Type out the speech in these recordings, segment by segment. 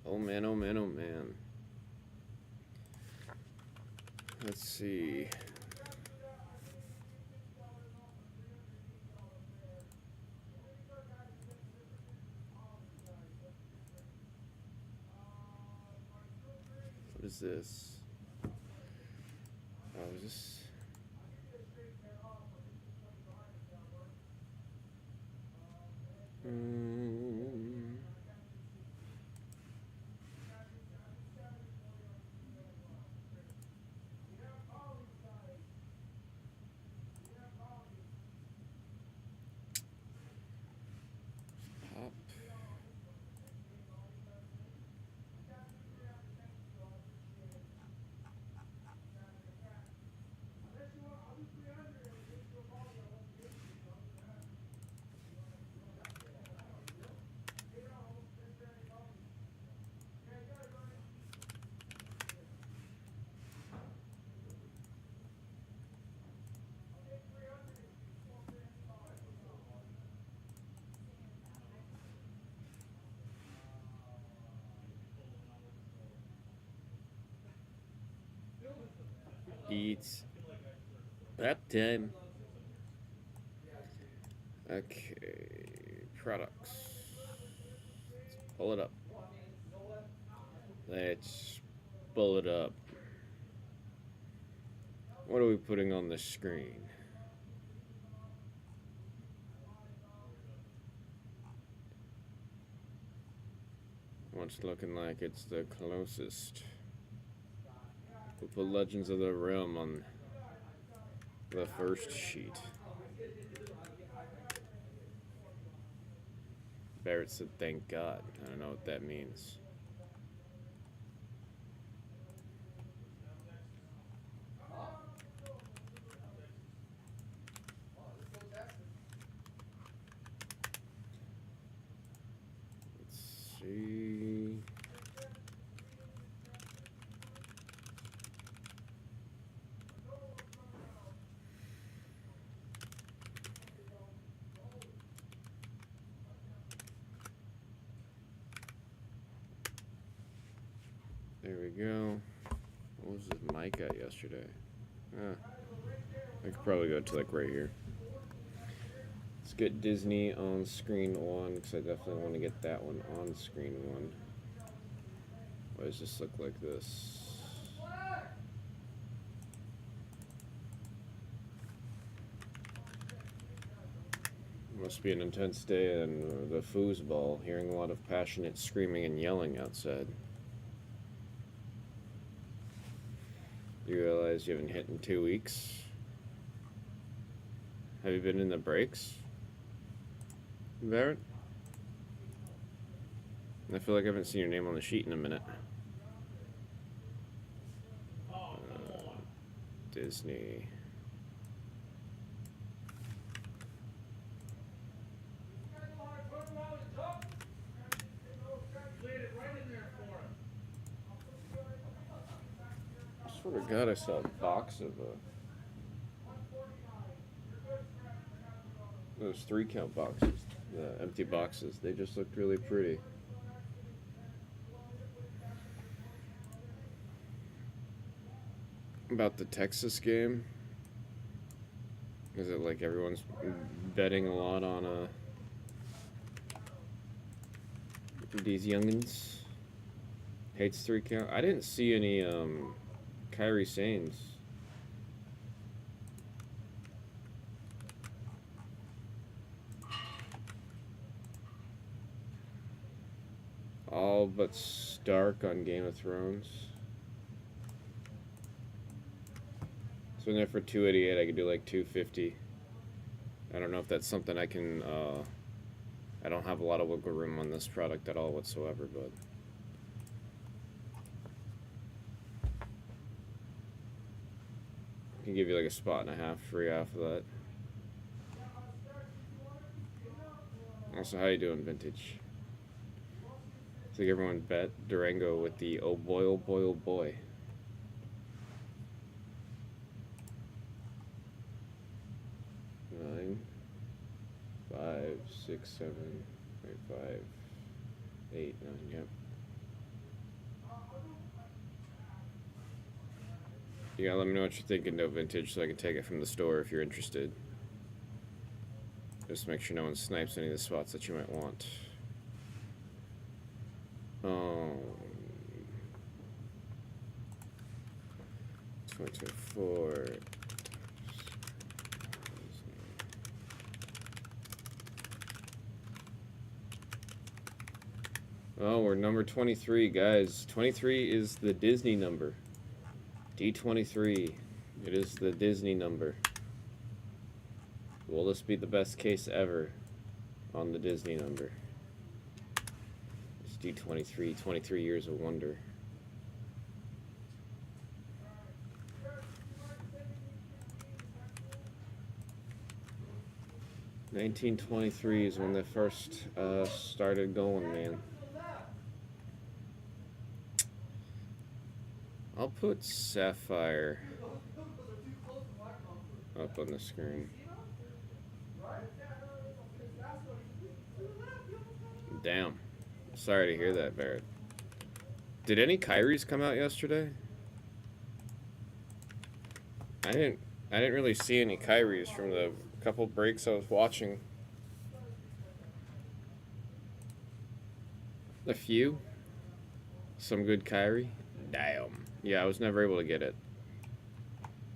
Oh man, oh man, oh man. Let's see. What is this? Oh, is this? Pop. Eats. That time. Okay. Products. Let's pull it up. Let's pull it up. What are we putting on the screen? What's looking like it's the closest? We'll put Legends of the Realm on the first sheet. Barrett said, thank God. I don't know what that means. Let's see. There we go. What was this mic at yesterday? I could probably go to like right here. Let's get Disney on screen 1 because I definitely want to get that one on screen 1. Why does this look like this? Must be an intense day in the foosball, hearing a lot of passionate screaming and yelling outside. You realize you haven't hit in 2 weeks? Have you been in the breaks, Barrett? I feel like I haven't seen your name on the sheet in a minute. Disney. I swear to God, I saw a box of those 3-count boxes, the empty boxes. They just looked really pretty. About the Texas game, is it like everyone's betting a lot on these youngins? Hates 3-count. I didn't see any Kyrie Sanes. All but Stark on Game of Thrones. So in there for 288, I could do like 250. I don't know if that's something I can. I don't have a lot of wiggle room on this product at all whatsoever, but. I can give you like a spot and a half free off of that. Also, how you doing, Vintage? I think everyone bet Durango with the oh boy, oh boy, oh boy. Nine, 5, 6, 7, 5, 8, 9, yep. You gotta let me know what you're thinking, though, Vintage, so I can take it from the store if you're interested. Just make sure no one snipes any of the spots that you might want. 2024. Oh, we're number 23, guys. 23 is the Disney number. D23. It is the Disney number. Will this be the best case ever on the Disney number? It's D23, 23 years of wonder. $1923 is when they first started going, man. I'll put Sapphire up on the screen. Damn. Sorry to hear that, Barrett. Did any Kyries come out yesterday? I didn't really see any Kyries from the couple breaks I was watching. A few. Some good Kyrie. Damn. Yeah, I was never able to get it.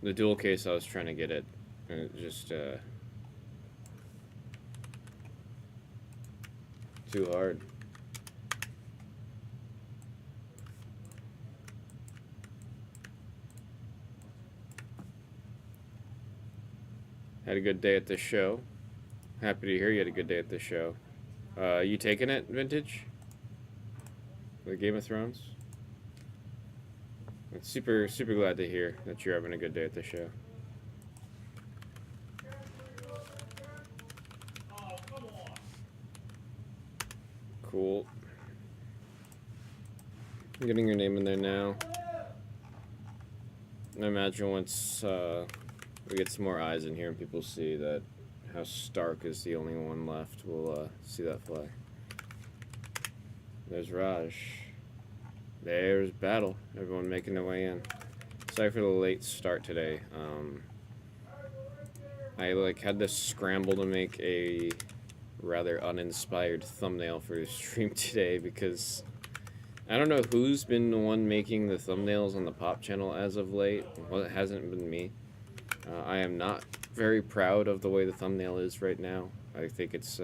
The dual case, I was trying to get it, and it just too hard. Had a good day at the show. Happy to hear you had a good day at the show. You taking it, Vintage? The Game of Thrones? It's super glad to hear that you're having a good day at the show. Cool. I'm getting your name in there now. I imagine once we get some more eyes in here and people see that House Stark is the only one left, we'll see that fly. There's Raj. There's Battle. Everyone making their way in. Sorry for the late start today. I had to scramble to make a rather uninspired thumbnail for the stream today because I don't know who's been the one making the thumbnails on the Pop channel as of late. Well, it hasn't been me. I am not very proud of the way the thumbnail is right now. I think it's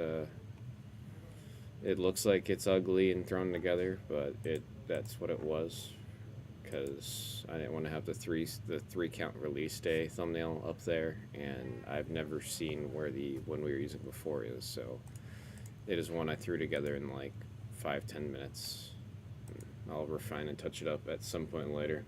it looks like it's ugly and thrown together, but that's what it was, because I didn't want to have the three count release day thumbnail up there, and I've never seen where the one we were using before is, so it is one I threw together in like 5-10 minutes. I'll refine and touch it up at some point later.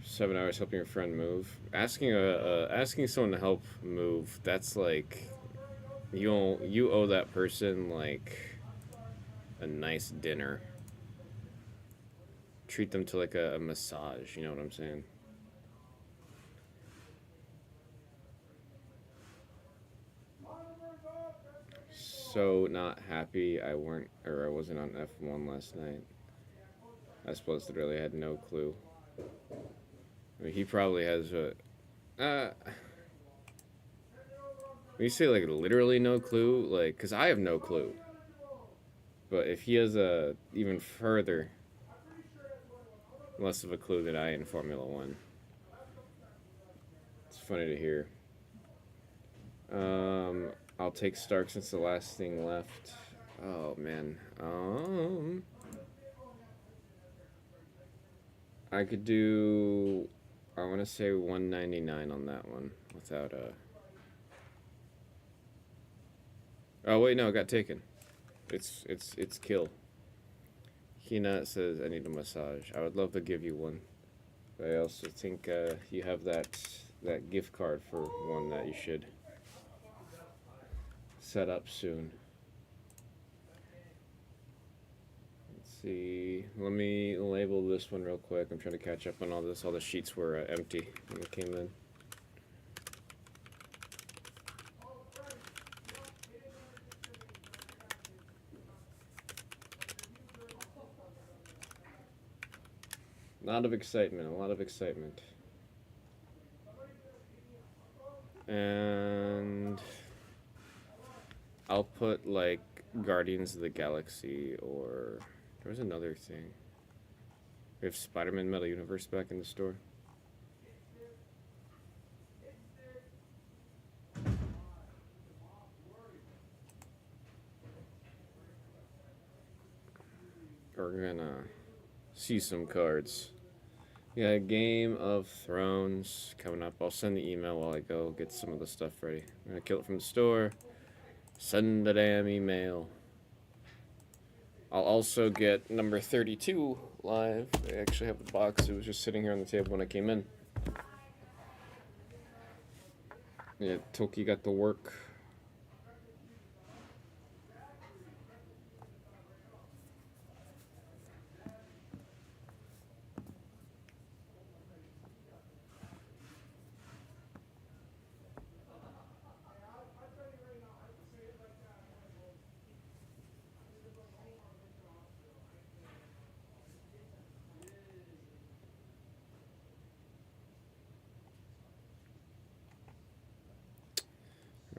7 hours helping your friend move. Asking someone to help move, that's like you owe that person like a nice dinner. Treat them to like a massage, you know what I'm saying? So not happy I wasn't on F1 last night. I suppose literally had no clue. I mean, he probably has a when you say, like, literally no clue, like, because I have no clue. But if he has a even further less of a clue than I in Formula One, it's funny to hear. I'll take Stark since the last thing left. Oh, man. I could do, I want to say 199 on that one without a... Oh wait, no, it got taken. It's kill. Hina says I need a massage. I would love to give you one. But I also think you have that gift card for one that you should set up soon. Let's see. Let me label this one real quick. I'm trying to catch up on all this. All the sheets were empty when it came in. A lot of excitement, a lot of excitement. And I'll put like Guardians of the Galaxy, or there was another thing. We have Spider-Man Metal Universe back in the store. We're gonna see some cards. Yeah, Game of Thrones coming up. I'll send the email while I go get some of the stuff ready. I'm gonna kill it from the store. Send the damn email. I'll also get number 32 live. I actually have the box. It was just sitting here on the table when I came in. Yeah, Toki got the work.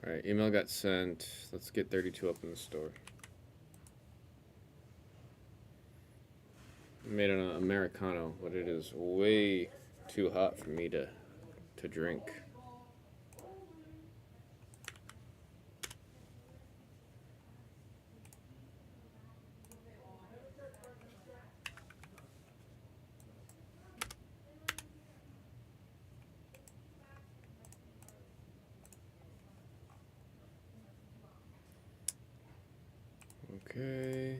Alright, email got sent. Let's get 32 up in the store. I made an Americano, but it is way too hot for me to drink. Okay.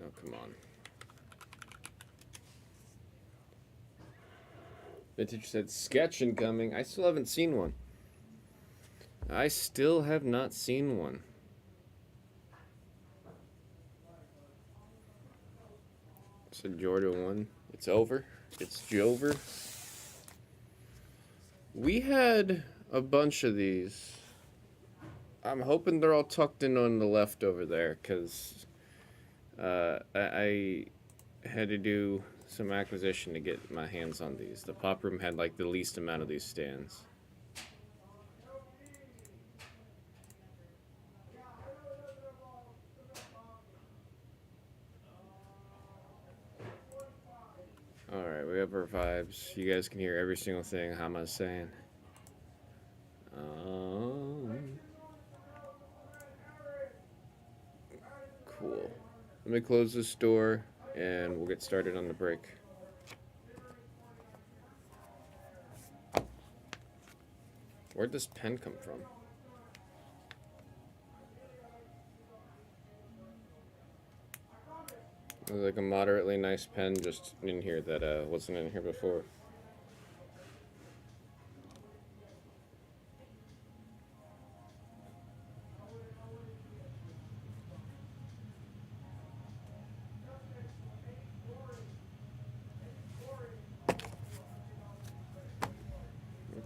Oh, come on. Vintage said sketch incoming. I still haven't seen one. I still have not seen one. It's a Jordan 1. It's over. It's Jover. We had a bunch of these. I'm hoping they're all tucked in on the left over there, because I had to do some acquisition to get my hands on these. The pop room had like the least amount of these stands. Alright, we have our vibes. You guys can hear every single thing Hama's saying. Cool. Let me close this door and we'll get started on the break. Where'd this pen come from? It was like a moderately nice pen just in here that wasn't in here before.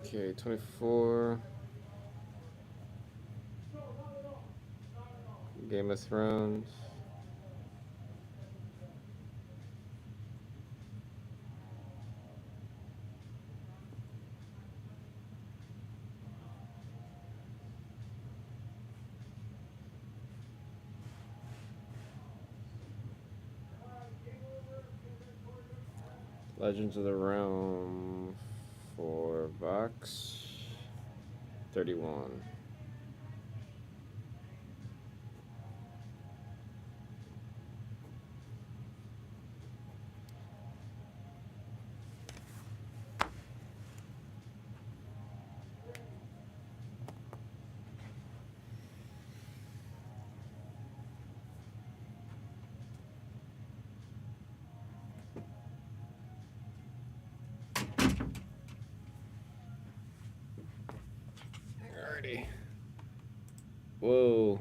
Okay, 24. Game of Thrones. Legends of the Realm for box 31. Alrighty. Whoa.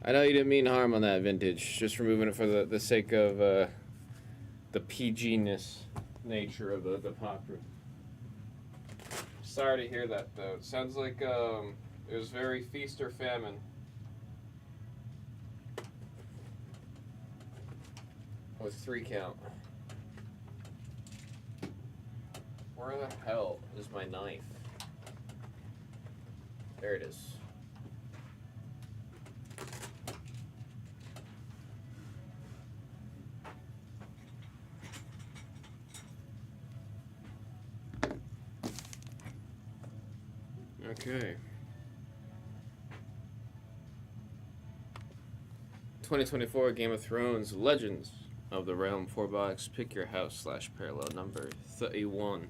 I know you didn't mean harm on that, Vintage. Just removing it for the sake of the PG-ness nature of the pop room. Sorry to hear that, though. It sounds like it was very feast or famine. With 3 count. Where the hell is my knife? There it is. Okay. 2024 Game of Thrones Legends of the Realm 4-box. Pick your house / parallel number 31.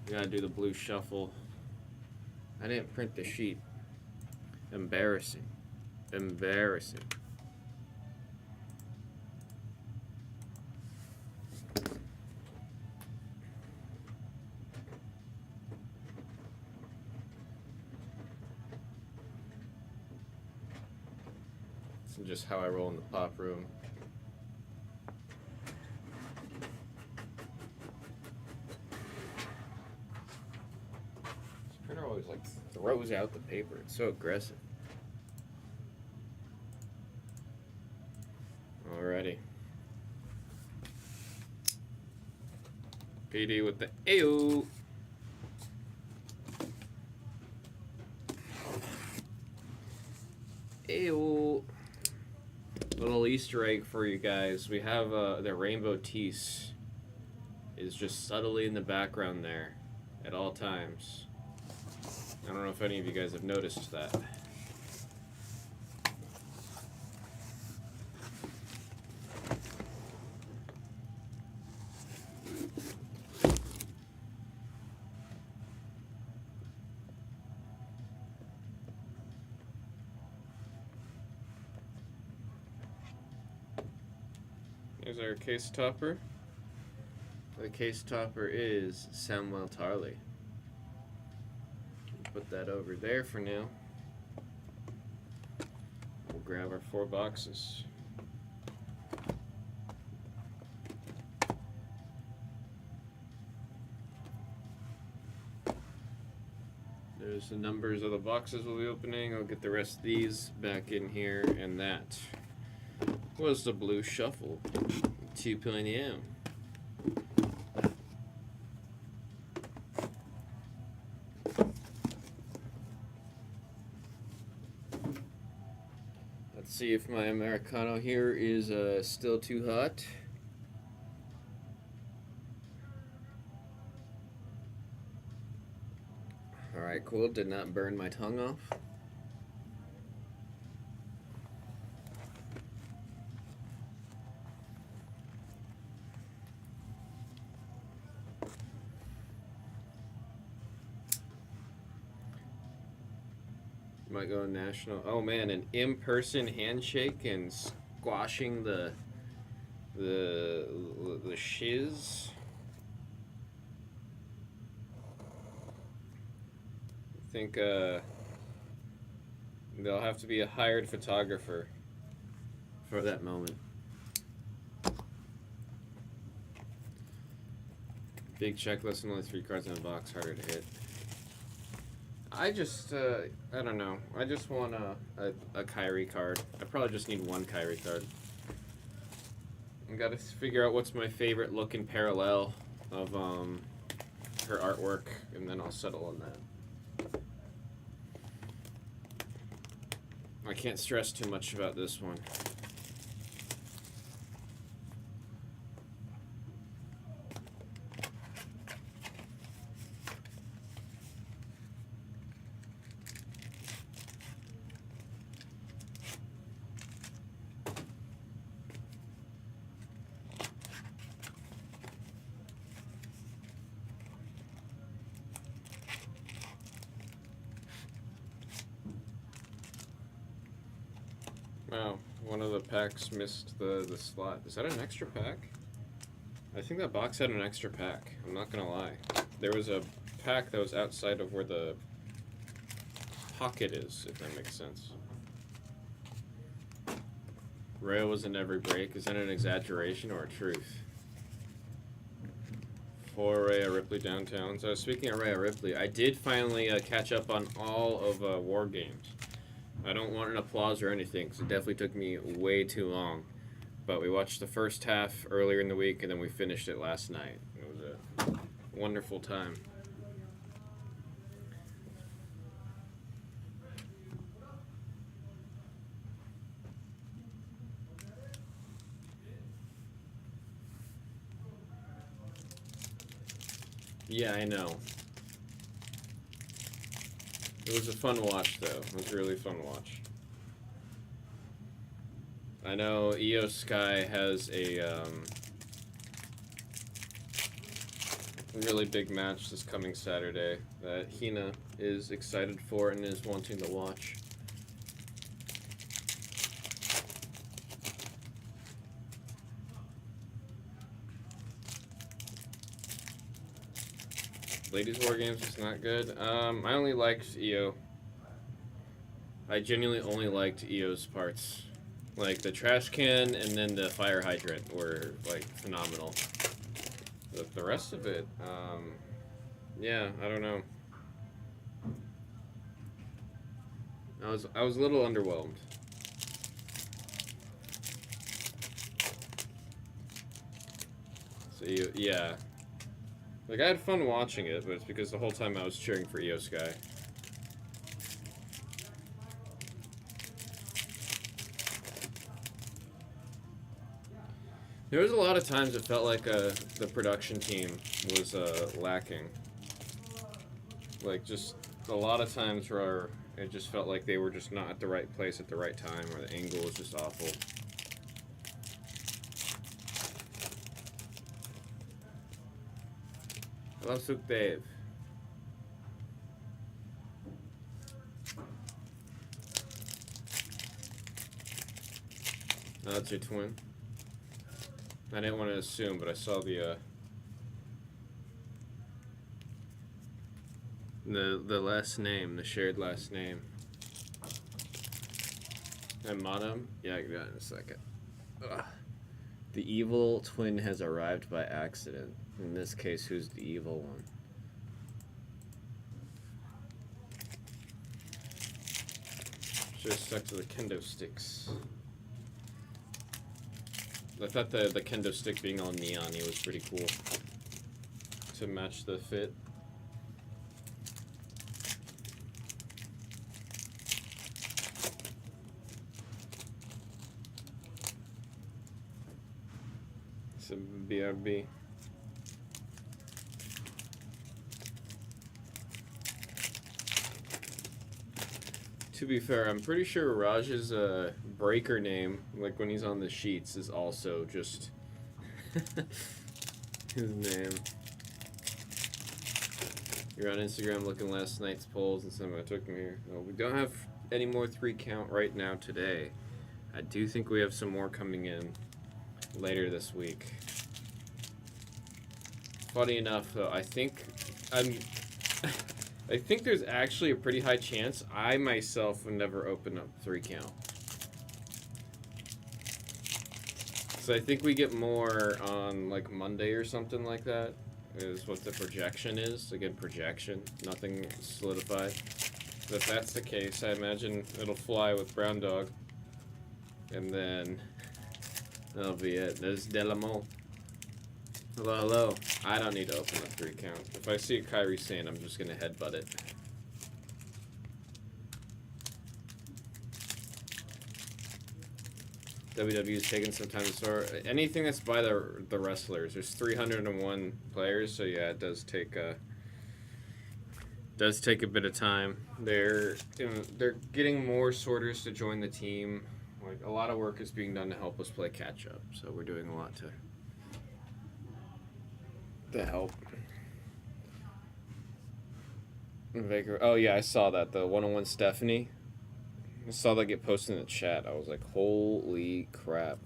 We gotta do the blue shuffle. I didn't print the sheet. Embarrassing. Embarrassing. This is just how I roll in the pop room. This printer always like throws out the paper. It's so aggressive. Alrighty. PD with the AO. AO. Little Easter egg for you guys. We have the Rainbow Tease is just subtly in the background there at all times. I don't know if any of you guys have noticed that. Here's our case topper. The case topper is Samuel Tarley. Put that over there for now. We'll grab our 4 boxes. There's the numbers of the boxes we'll be opening. I'll get the rest of these back in here, and that was the blue shuffle 2 p.m. Let's see if my Americano here is still too hot. Alright, cool. Did not burn my tongue off. Might go national. Oh man, an in-person handshake and squashing the shiz. I think there'll have to be a hired photographer for that moment. Big checklist and only 3 cards in a box, harder to hit. I just, I don't know. I just want a Kyrie card. I probably just need 1 Kyrie card. I gotta figure out what's my favorite look in parallel of her artwork, and then I'll settle on that. I can't stress too much about this one. Oh, one of the packs missed the slot. Is that an extra pack? I think that box had an extra pack. I'm not gonna lie. There was a pack that was outside of where the pocket is, if that makes sense. Rhea was in every break. Is that an exaggeration or a truth? For Rhea Ripley downtown. So speaking of Rhea Ripley, I did finally catch up on all of War Games. I don't want an applause or anything, because it definitely took me way too long. But we watched the first half earlier in the week, and then we finished it last night. It was a wonderful time. Yeah, I know. It was a fun watch, though. It was a really fun watch. I know Io Sky has a really big match this coming Saturday that Hina is excited for and is wanting to watch. Ladies War Games is not good. I only liked Io. I genuinely only liked Io's parts. Like the trash can and then the fire hydrant were like phenomenal. But the rest of it, yeah, I don't know. I was a little underwhelmed. So yeah. Like, I had fun watching it, but it's because the whole time I was cheering for Io Sky. There was a lot of times it felt like the production team was lacking. Like, just a lot of times where it just felt like they were just not at the right place at the right time, or the angle was just awful. Hello, Suk Dave. Oh, that's your twin. I didn't want to assume, but I saw the last name, the shared last name. And Madam? Yeah, I can do that in a second. Ugh. The evil twin has arrived by accident. In this case, who's the evil one? Should have stuck to the kendo sticks. I thought the kendo stick being all neon-y was pretty cool to match the fit. It's a BRB. To be fair, I'm pretty sure Raj's breaker name, like when he's on the sheets, is also just his name. You're on Instagram looking last night's polls and somehow took me here. Well, we don't have any more 3 count right now today. I do think we have some more coming in later this week. Funny enough, though, I think there's actually a pretty high chance I myself would never open up 3 count. So I think we get more on like Monday or something like that, is what the projection is. Again, projection, nothing solidified. But if that's the case, I imagine it'll fly with Brown Dog. And then that'll be it. There's Delamo. Hello, hello. I don't need to open a 3 count. If I see a Kairi Sane, I'm just gonna headbutt it. WWE's taking some time to sort. Anything that's by the wrestlers. There's 301 players, so yeah, it does take a bit of time. They're getting more sorters to join the team. Like, a lot of work is being done to help us play catch up. So we're doing a lot to help. Vaker. Oh yeah, I saw that. The 101 Stephanie. I saw that get posted in the chat. I was like, holy crap.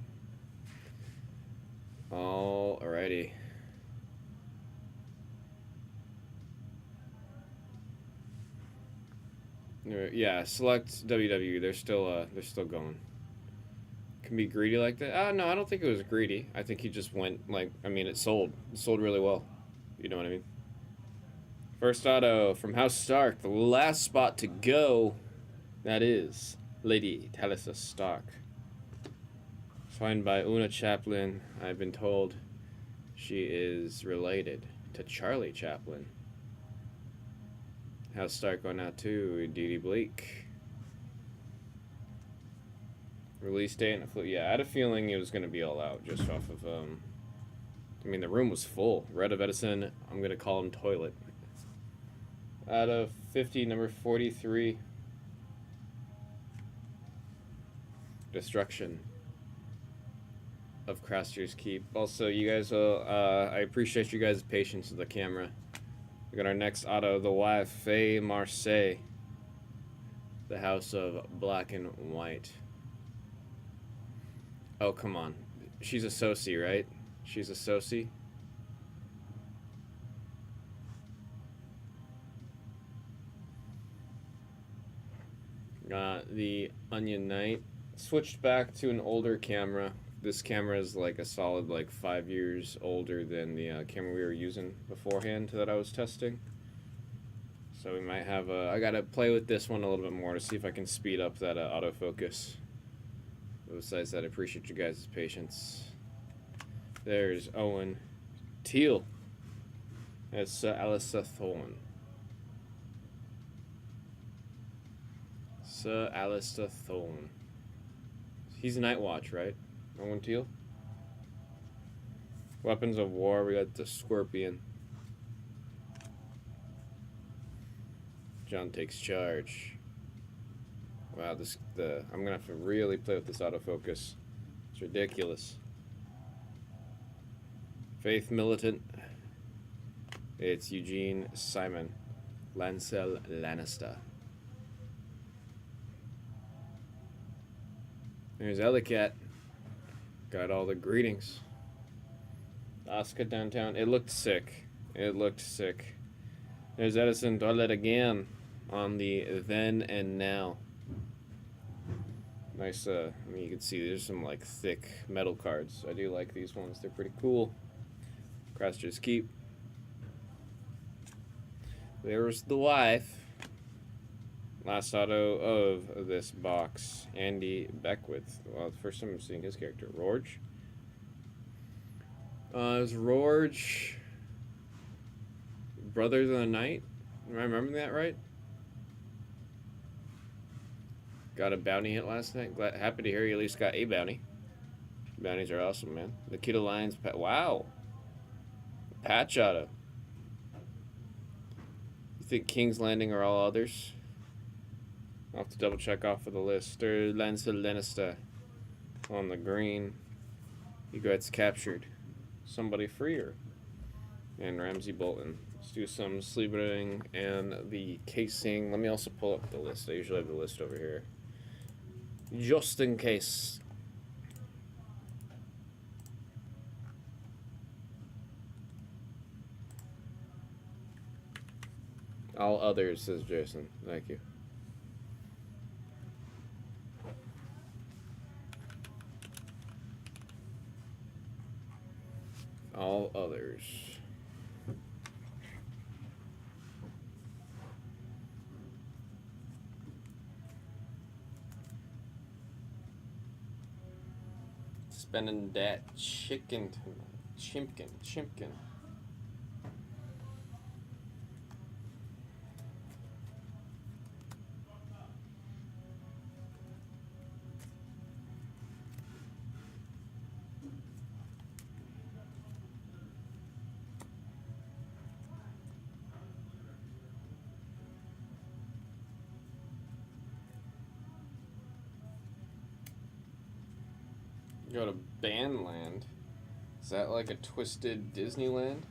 Alrighty. Yeah, select WWE. They're still going. Can be greedy like that? No, I don't think it was greedy. I think he just went like, I mean, it sold. It sold really well. You know what I mean? First auto from House Stark. The last spot to go. That is Lady Talisa Stark. Signed by Una Chaplin. I've been told she is related to Charlie Chaplin. House Stark going out to Dee Dee Bleak. Release date and a yeah, I had a feeling it was going to be all out just off of, I mean, the room was full. Red of Edison, I'm going to call him Toilet. Out of 50, number 43. Destruction of Craster's Keep. Also, you guys will, I appreciate you guys' patience with the camera. We got our next auto, the wife, Faye Marseille. The House of Black and White. Oh, come on. She's a Soci, right? She's a Soci. The Onion Knight. Switched back to an older camera. This camera is like a solid like 5 years older than the camera we were using beforehand that I was testing. So we might have I gotta play with this one a little bit more to see if I can speed up that autofocus. But besides that, I appreciate you guys' patience. There's Owen Teal. That's Alyssa Thorne. Alistair Thorne. He's Night Watch, right? Owen Teal? Weapons of War, we got the Scorpion. John Takes Charge. Wow, I'm gonna have to really play with this autofocus. It's ridiculous. Faith Militant. It's Eugene Simon. Lancel Lannister. There's Ellicat. Got all the greetings. Oscar downtown. It looked sick. It looked sick. There's Edison Toilet again on the then and now. Nice, I mean, you can see there's some like thick metal cards. I do like these ones. They're pretty cool. Craster's Keep. There's the wife. Last auto of this box, Andy Beckwith. Well, the first time I'm seeing his character, Rorge. Is Rorge Brothers of the Night? Am I remembering that right? Got a bounty hit last night. Happy to hear you at least got a bounty. Bounties are awesome, man. Nikita Lyons, wow. Patch auto. You think King's Landing are all others? I'll have to double check off of the list. There's Lancel Lannister on the green. He gets captured. Somebody freer. And Ramsey Bolton. Let's do some sleeving and the casing. Let me also pull up the list. I usually have the list over here. Just in case. All others, says Jason. Thank you. All others. Spending that chimpkin. Go to Bandland. Is that like a twisted Disneyland?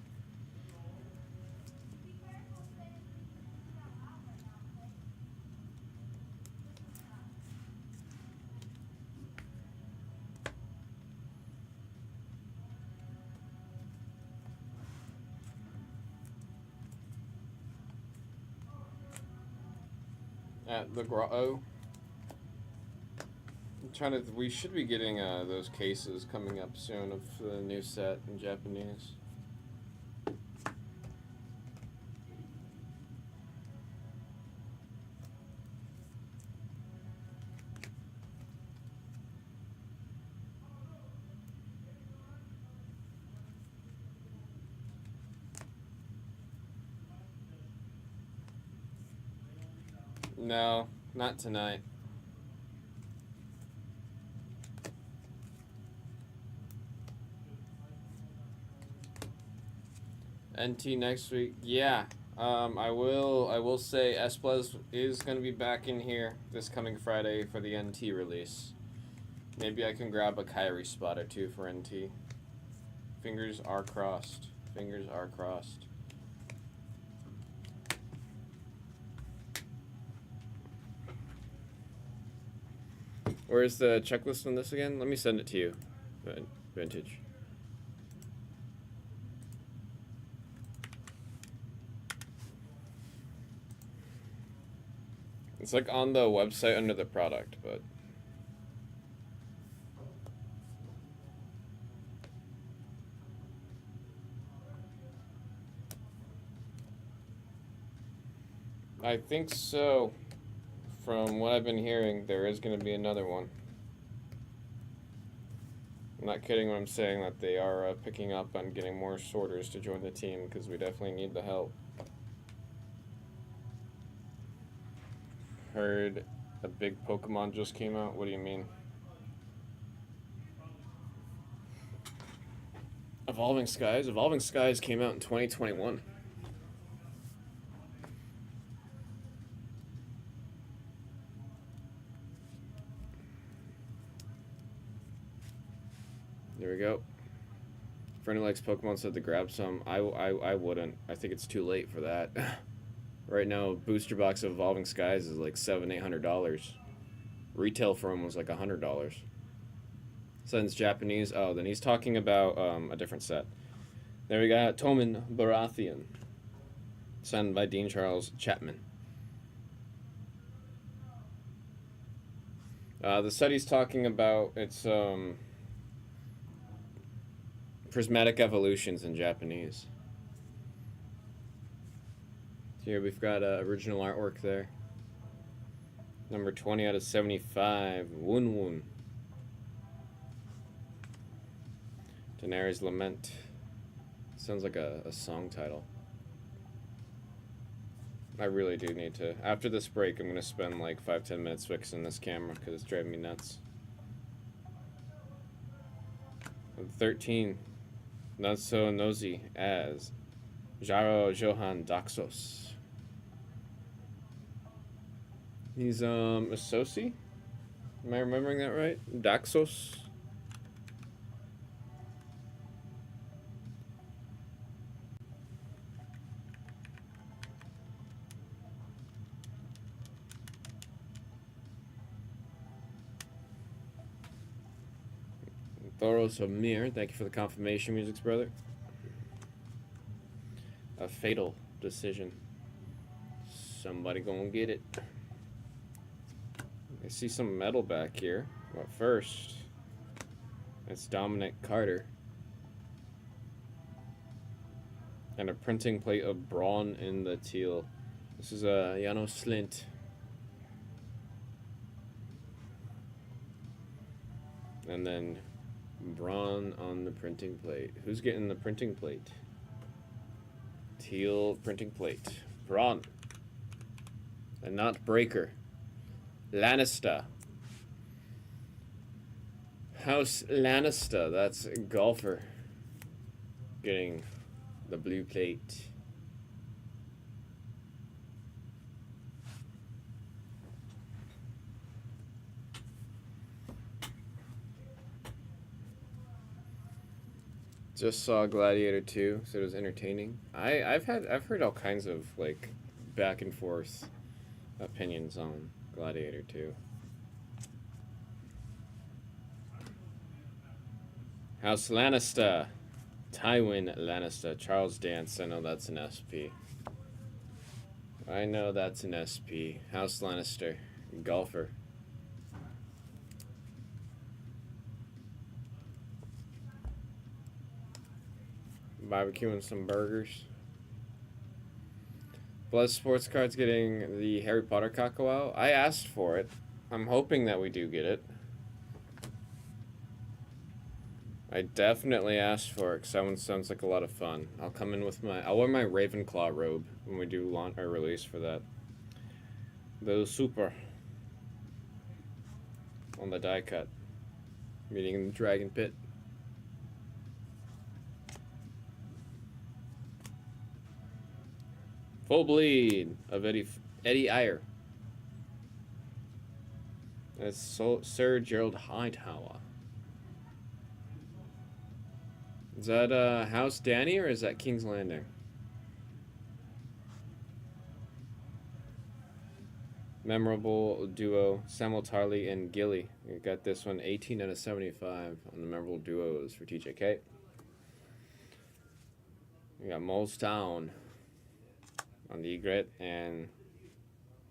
at the Grotto. I'm trying to. We should be getting those cases coming up soon of the new set in Japanese. No, not tonight. NT next week. Yeah. I will say Esplez is going to be back in here this coming Friday for the NT release. Maybe I can grab a Kyrie spot or two for NT. Fingers are crossed. Fingers are crossed. Where's the checklist on this again? Let me send it to you. Vintage. It's like on the website under the product, but I think so. From what I've been hearing, there is going to be another one. I'm not kidding when I'm saying that they are picking up on getting more sorters to join the team because we definitely need the help. Heard a big Pokemon just came out. What do you mean? Evolving Skies? Evolving Skies came out in 2021. There we go. Friend who likes Pokemon said to grab some. I wouldn't. I think it's too late for that. Right now, a booster box of Evolving Skies is like $700-800. Retail for him was like $100. Sends Japanese. Oh, then he's talking about a different set. There we got Toman Baratheon. Sent by Dean Charles Chapman. The set he's talking about, it's Prismatic Evolutions in Japanese. Here we've got original artwork there. Number 20 out of 75. Woon Woon. Daenerys Lament. Sounds like a song title. I really do need to. After this break, I'm going to spend like 5-10 minutes fixing this camera because it's driving me nuts. 13. Not so nosy as Jaro Johan Daxos. He's Asosi? Am I remembering that right? Daxos? Thoros of Mir, thank you for the confirmation, Music's brother. A fatal decision. Somebody gonna get it. I see some metal back here. But first, it's Dominic Carter. And a printing plate of Braun in the teal. This is a Jano Slint. And then Braun on the printing plate. Who's getting the printing plate? Teal printing plate. Braun. And not Breaker. Lannister. House Lannister. That's a golfer. Getting the blue plate. Just saw Gladiator 2, so it was entertaining. I've heard all kinds of like back and forth opinions on Gladiator 2. House Lannister. Tywin Lannister. Charles Dance. I know that's an SP. I know that's an SP. House Lannister. Golfer. Barbecuing some burgers. Blood Sports Cards getting the Harry Potter Kako out. I asked for it. I'm hoping that we do get it. I definitely asked for it because that one sounds like a lot of fun. I'll come in with I'll wear my Ravenclaw robe when we do launch or release for that. Those super. On the die cut. Meeting in the Dragon Pit. Full bleed of Eddie Iyer. That's Sir Gerald Hightower. Is that House Danny or is that King's Landing? Memorable duo Samuel Tarley and Gilly. We got this one 18 out of 75 on the memorable duos for TJK. We got Moles Town on the Egret and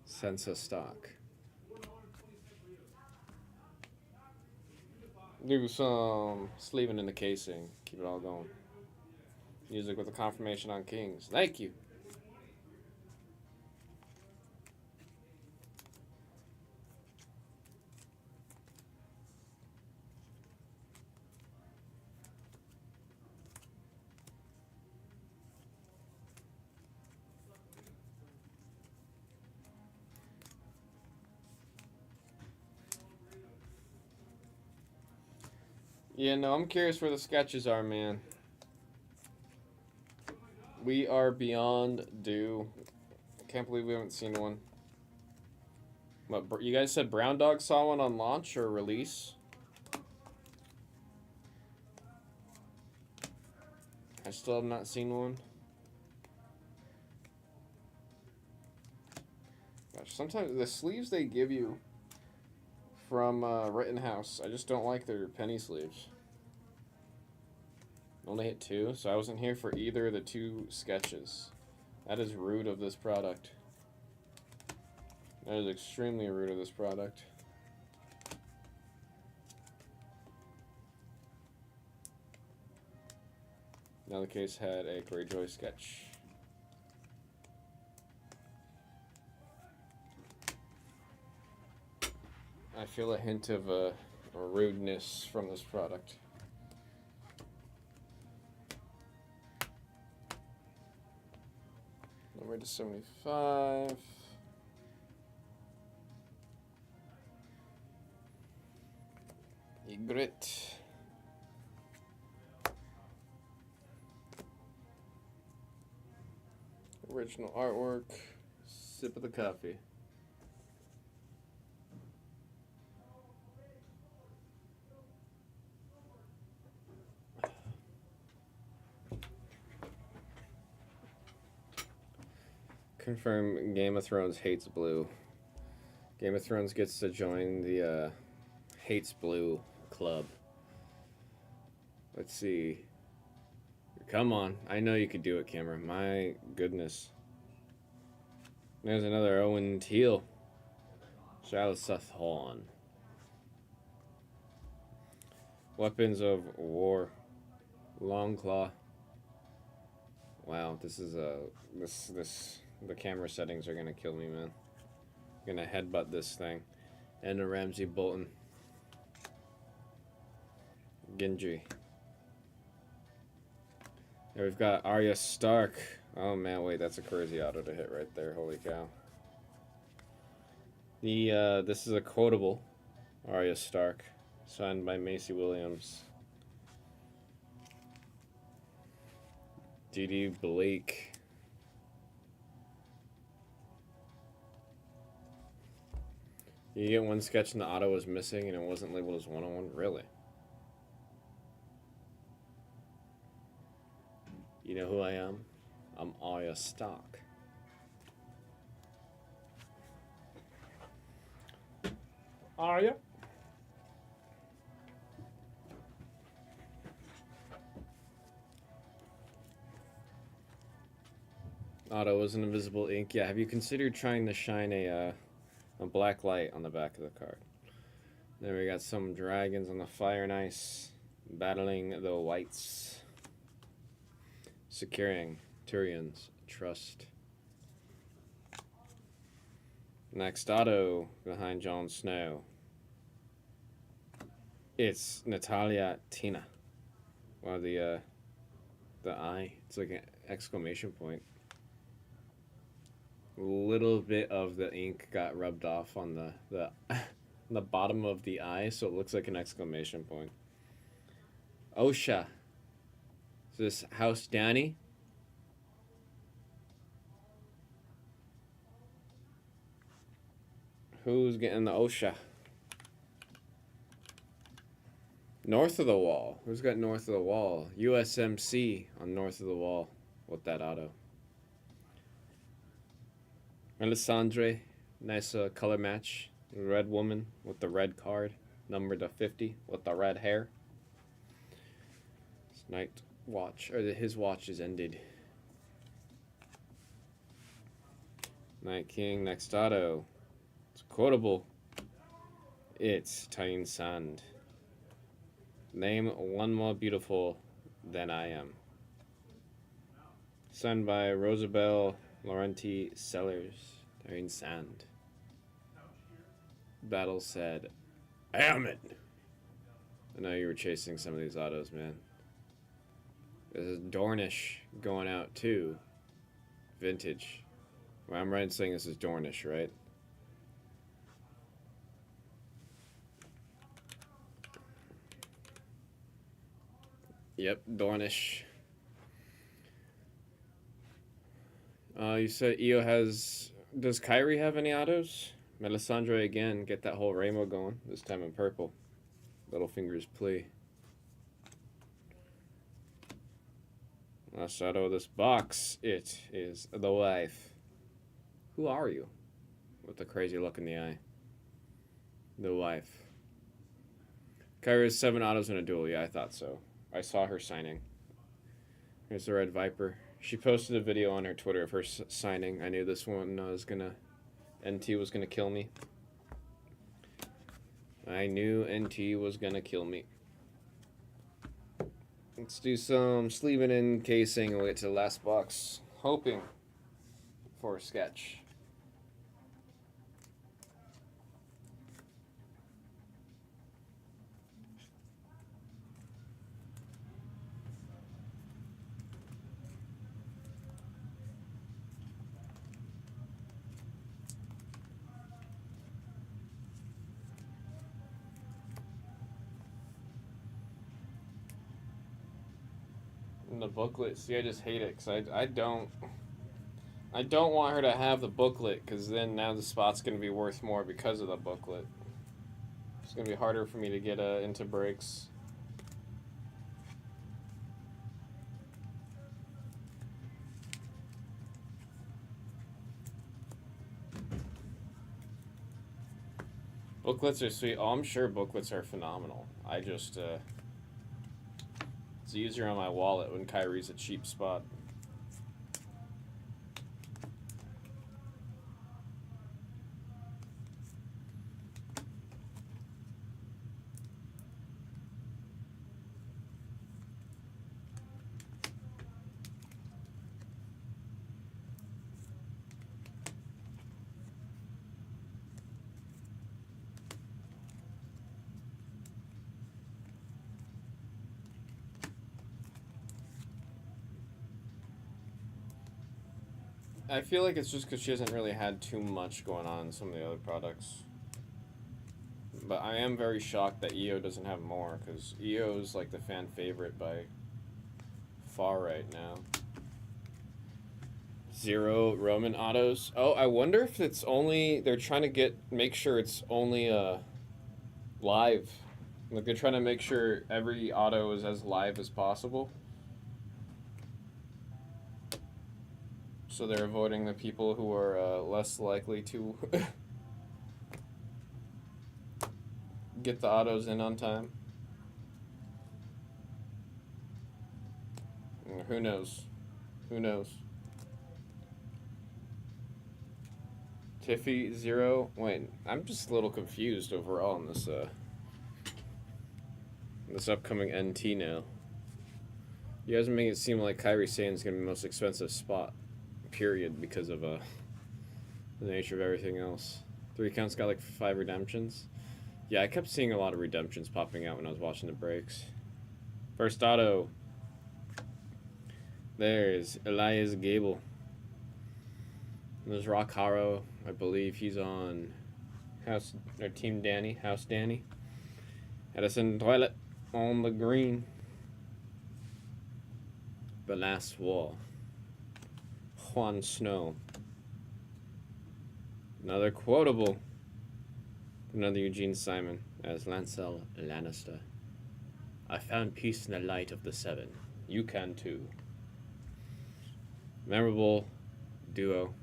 Sensa Stock. Do some sleeving in the casing. Keep it all going. Music with a confirmation on Kings. Thank you. Yeah, no, I'm curious where the sketches are, man. We are beyond due. I can't believe we haven't seen one. What, you guys said Brown Dog saw one on launch or release? I still have not seen one. Gosh, sometimes the sleeves they give you from Rittenhouse, I just don't like their penny sleeves. Only hit 2, so I wasn't here for either of the 2 sketches. That is rude of this product. That is extremely rude of this product. Now the case had a Greyjoy sketch. I feel a hint of a rudeness from this product. Number to 75. Egret. Original artwork. Sip of the coffee. Confirm Game of Thrones hates blue. Game of Thrones gets to join the hates blue club. Let's see. Come on. I know you could do it, Cameron. My goodness. There's another Owen Teal. Charlotte Seth Horn. Weapons of War. Longclaw. Wow, this is a the camera settings are gonna kill me, man. I'm gonna headbutt this thing. And a Ramsey Bolton. Gendry. There we've got Arya Stark. Oh man, wait, that's a crazy auto to hit right there. Holy cow. This is a quotable Arya Stark, signed by Macy Williams. D.D. Blake. You get one sketch and the auto was missing and it wasn't labeled as 101? Really? You know who I am? I'm Arya Stark. Arya? Auto was an invisible ink. Yeah, have you considered trying to shine a black light on the back of the card? Then we got some dragons on the fire and ice, battling the whites, securing Tyrion's trust. Next auto behind Jon Snow. It's Natalia Tina. Wow, the eye. It's like an exclamation point. A little bit of the ink got rubbed off on the the bottom of the eye, so it looks like an exclamation point. Osha. Is this House Danny? Who's getting the Osha? North of the Wall. Who's got North of the Wall? USMC on North of the Wall with that auto. Melisandre, nice color match. Red woman with the red card, numbered to 50 with the red hair. His night watch, or his watch is ended. Night King, next auto. It's quotable. It's Tyne Sand. Name one more beautiful than I am. Signed by Rosabelle Laurenti Sellers. Tyne Sand. Battle said, Amen. I know you were chasing some of these autos, man. This is Dornish going out too. Vintage. Well, I'm right in saying this is Dornish, right? Yep, Dornish. You said EO has... Does Kyrie have any autos? Melisandre again, get that whole rainbow going, this time in purple. Littlefinger's plea. Last auto of this box, it is the wife. Who are you? With the crazy look in the eye. The wife. Kyrie has 7 autos in a duel. Yeah, I thought so. I saw her signing. Here's the Red Viper. She posted a video on her Twitter of her signing. I knew this one was gonna... NT was gonna kill me. I knew NT was gonna kill me. Let's do some sleeving and casing and we'll get to the last box. Hoping for a sketch. In the booklet, see, I just hate it because I don't want her to have the booklet because then now the spot's going to be worth more because of the booklet. It's going to be harder for me to get into breaks. Booklets are sweet. Oh, I'm sure booklets are phenomenal. I just, it's easier on my wallet when Kyrie's a cheap spot. I feel like it's just because she hasn't really had too much going on in some of the other products. But I am very shocked that EO doesn't have more, because EO is like the fan favorite by far right now. 0 Roman autos. Oh, I wonder if it's only, they're trying to make sure it's only live. Like they're trying to make sure every auto is as live as possible. So they're avoiding the people who are less likely to get the autos in on time. Who knows? Who knows? Tiffy 0. Wait, I'm just a little confused overall on this upcoming NT now. You guys make it seem like Kyrie Sane's gonna be the most expensive spot, period, because of the nature of everything else. 3 counts got like 5 redemptions. Yeah, I kept seeing a lot of redemptions popping out when I was watching the breaks. First auto. There's Elias Gable. There's Rock Haro. I believe he's on House or Team Danny. House Danny. Edison Toilet on the green. The Last Wall. Juan Snow. Another quotable. Another Eugene Simon as Lancel Lannister. I found peace in the light of the 7. You can too. Memorable duo.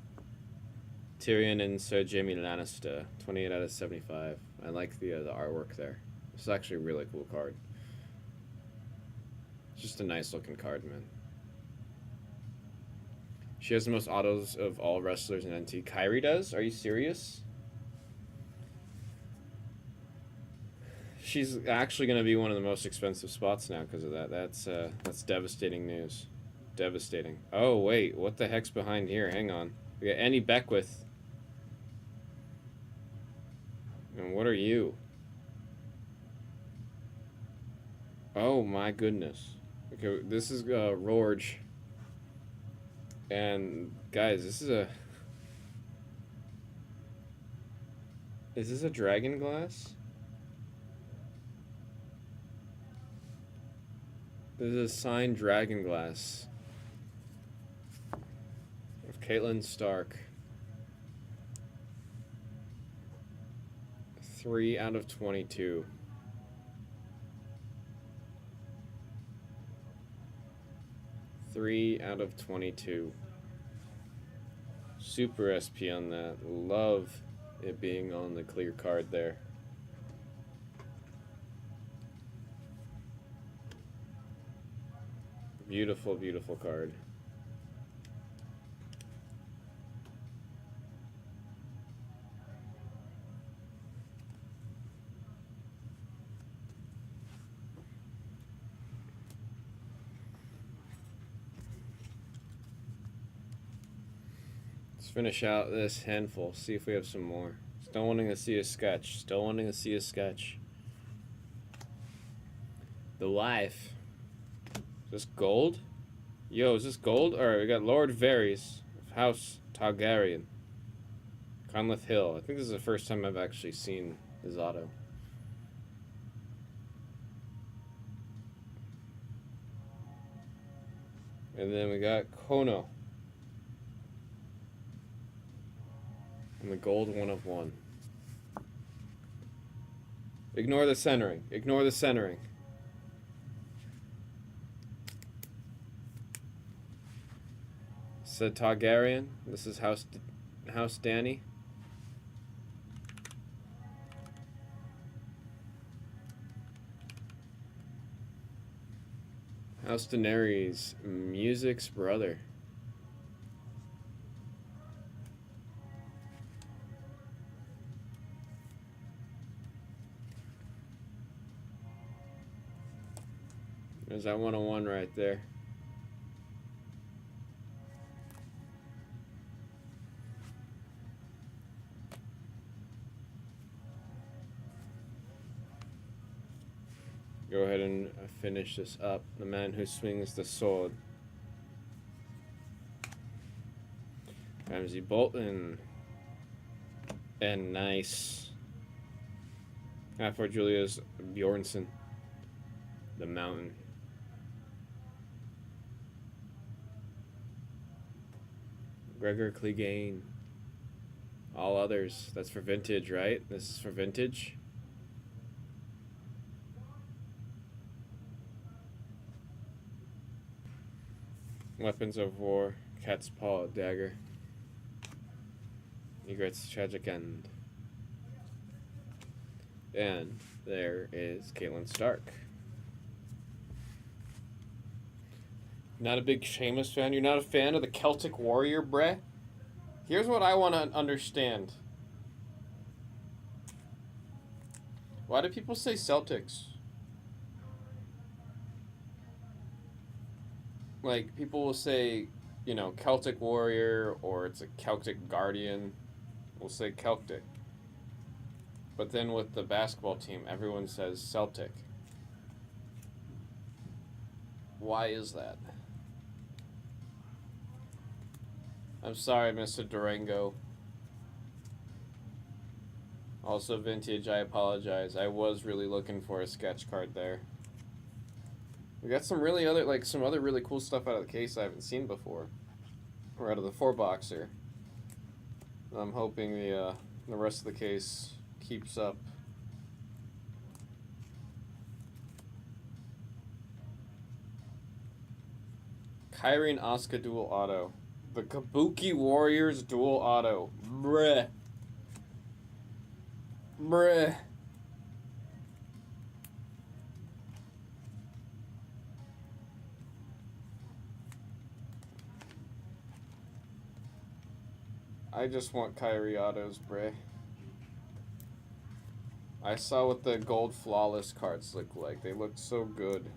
Tyrion and Sir Jaime Lannister. 28 out of 75. I like the artwork there. This is actually a really cool card. It's just a nice looking card, man. She has the most autos of all wrestlers in NT. Kyrie does? Are you serious? She's actually going to be one of the most expensive spots now because of that. That's devastating news. Devastating. Oh, wait. What the heck's behind here? Hang on. We got Annie Beckwith. And what are you? Oh, my goodness. Okay, this is Rorge. And, guys, this is a... Is this a Dragon Glass? This is a signed Dragon Glass of Caitlin Stark. 3 out of 22. Three out of 22. Super SP on that. Love it being on the clear card there. Beautiful, beautiful card. Let's finish out this handful. See if we have some more. Still wanting to see a sketch. Still wanting to see a sketch. The wife. Is this gold? Yo, is this gold? Alright, we got Lord Varys of House Targaryen. Conleth Hill. I think this is the first time I've actually seen his auto. And then we got Kono. And the gold 1 of 1. Ignore the centering. Ignore the centering. Said Targaryen. This is House Danny. House Daenerys. Music's brother. There's that 101 right there. Go ahead and finish this up. The man who swings the sword. Ramsey Bolton. And nice. For Julius Bjornsson. The Mountain. Gregor Clegane. All others. That's for vintage, right? This is for vintage. Weapons of War. Cat's Paw Dagger. Egret's Tragic End. And there is Caitlin Stark. Not a big Sheamus fan? You're not a fan of the Celtic Warrior, breh? Here's what I want to understand. Why do people say Celtics? Like, people will say, you know, Celtic Warrior, or it's a Celtic Guardian. We'll say Celtic. But then with the basketball team, everyone says Celtic. Why is that? I'm sorry, Mr. Durango. Also, Vintage, I apologize. I was really looking for a sketch card there. We got some really other, like, some other really cool stuff out of the case I haven't seen before. Or out of the 4-boxer. I'm hoping the rest of the case keeps up. Kyrie and Asuka dual auto. The Kabuki Warriors dual auto. Bruh. Bruh. I just want Kyrie autos, bruh. I saw what the gold flawless cards look like. They looked so good.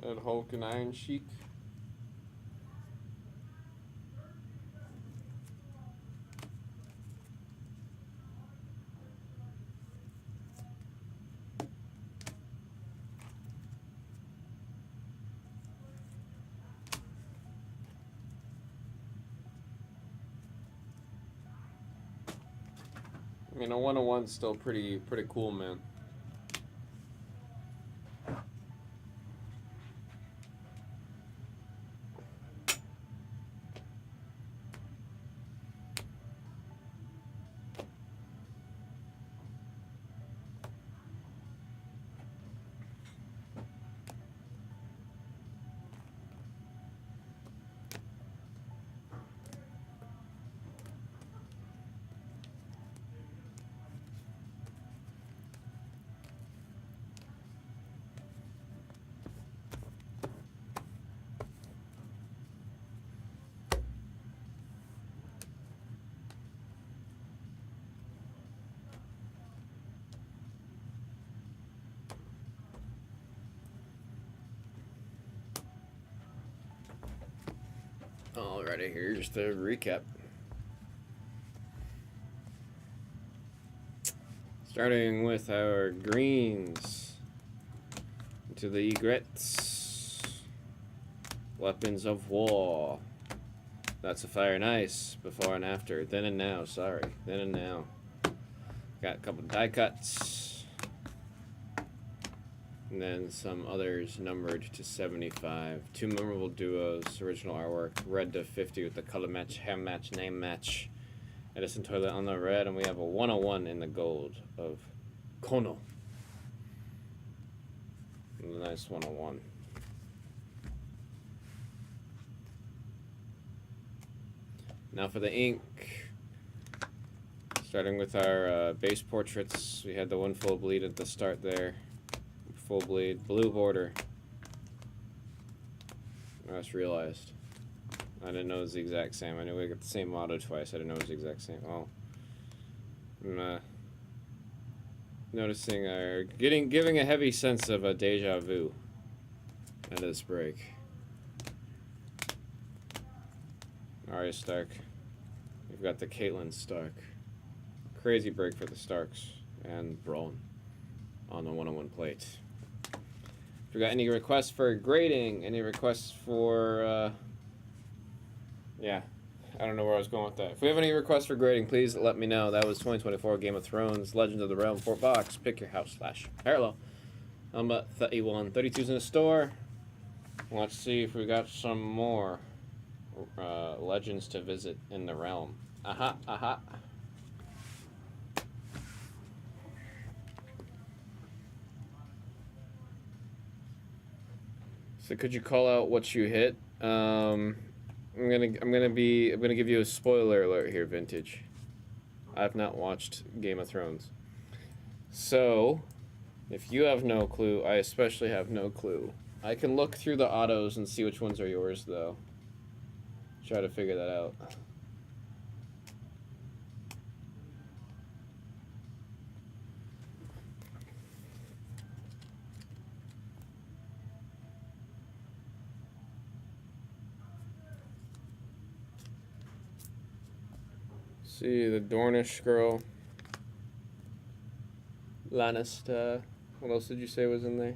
Said Hulk and Iron Sheik. I mean, a 101's still pretty cool, man. Alrighty, here's the recap. Starting with our greens. To the egrets. Weapons of war. That's a fire and ice. Before and after. Then and now, sorry. Then and now. Got a couple die cuts. And then some others numbered to 75. 2 memorable duos, original artwork, red to 50 with the color match, hair match, name match. Edison Toilet on the red, and we have a 101 in the gold of Kono. Nice 101. Now for the ink. Starting with our base portraits, we had the one full bleed at the start there. Full bleed, blue border. I just realized. I didn't know it was the exact same. I knew we got the same motto twice. I didn't know it was the exact same. Oh. I'm noticing or giving a heavy sense of a deja vu at this break. Arya Stark. We've got the Caitlyn Stark. Crazy break for the Starks and Braun on the 101 plate. If you got any requests for grading, any requests for, yeah, I don't know where I was going with that. If we have any requests for grading, please let me know. That was 2024 Game of Thrones, Legends of the Realm 4-box. Pick your house / parallel. Number 31. 32's in the store. Let's see if we got some more legends to visit in the realm. Aha, aha. So could you call out what you hit? I'm gonna give you a spoiler alert here, Vintage. I've not watched Game of Thrones. So, if you have no clue, I especially have no clue. I can look through the autos and see which ones are yours, though. Try to figure that out. See, the Dornish girl. Lannister. What else did you say was in there?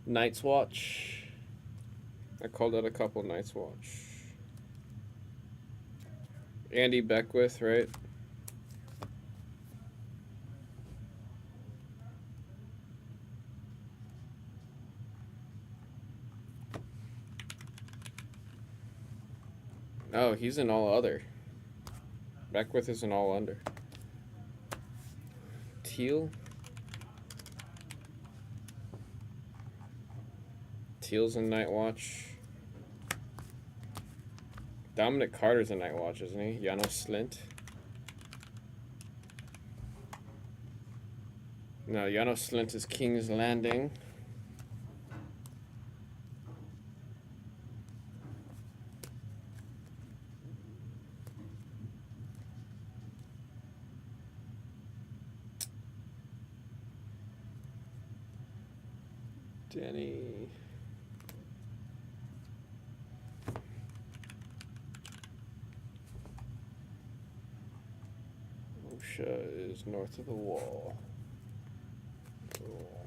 Night's Watch. I called out a couple. Night's Watch. Andy Beckwith, right? Oh, he's in all other. Beckwith is in all under. Teal? Teal's in Night Watch. Dominic Carter's in Night Watch, isn't he? Janos Slint. No, Janos Slint is King's Landing. Danny. OSHA is north of the wall. Cool.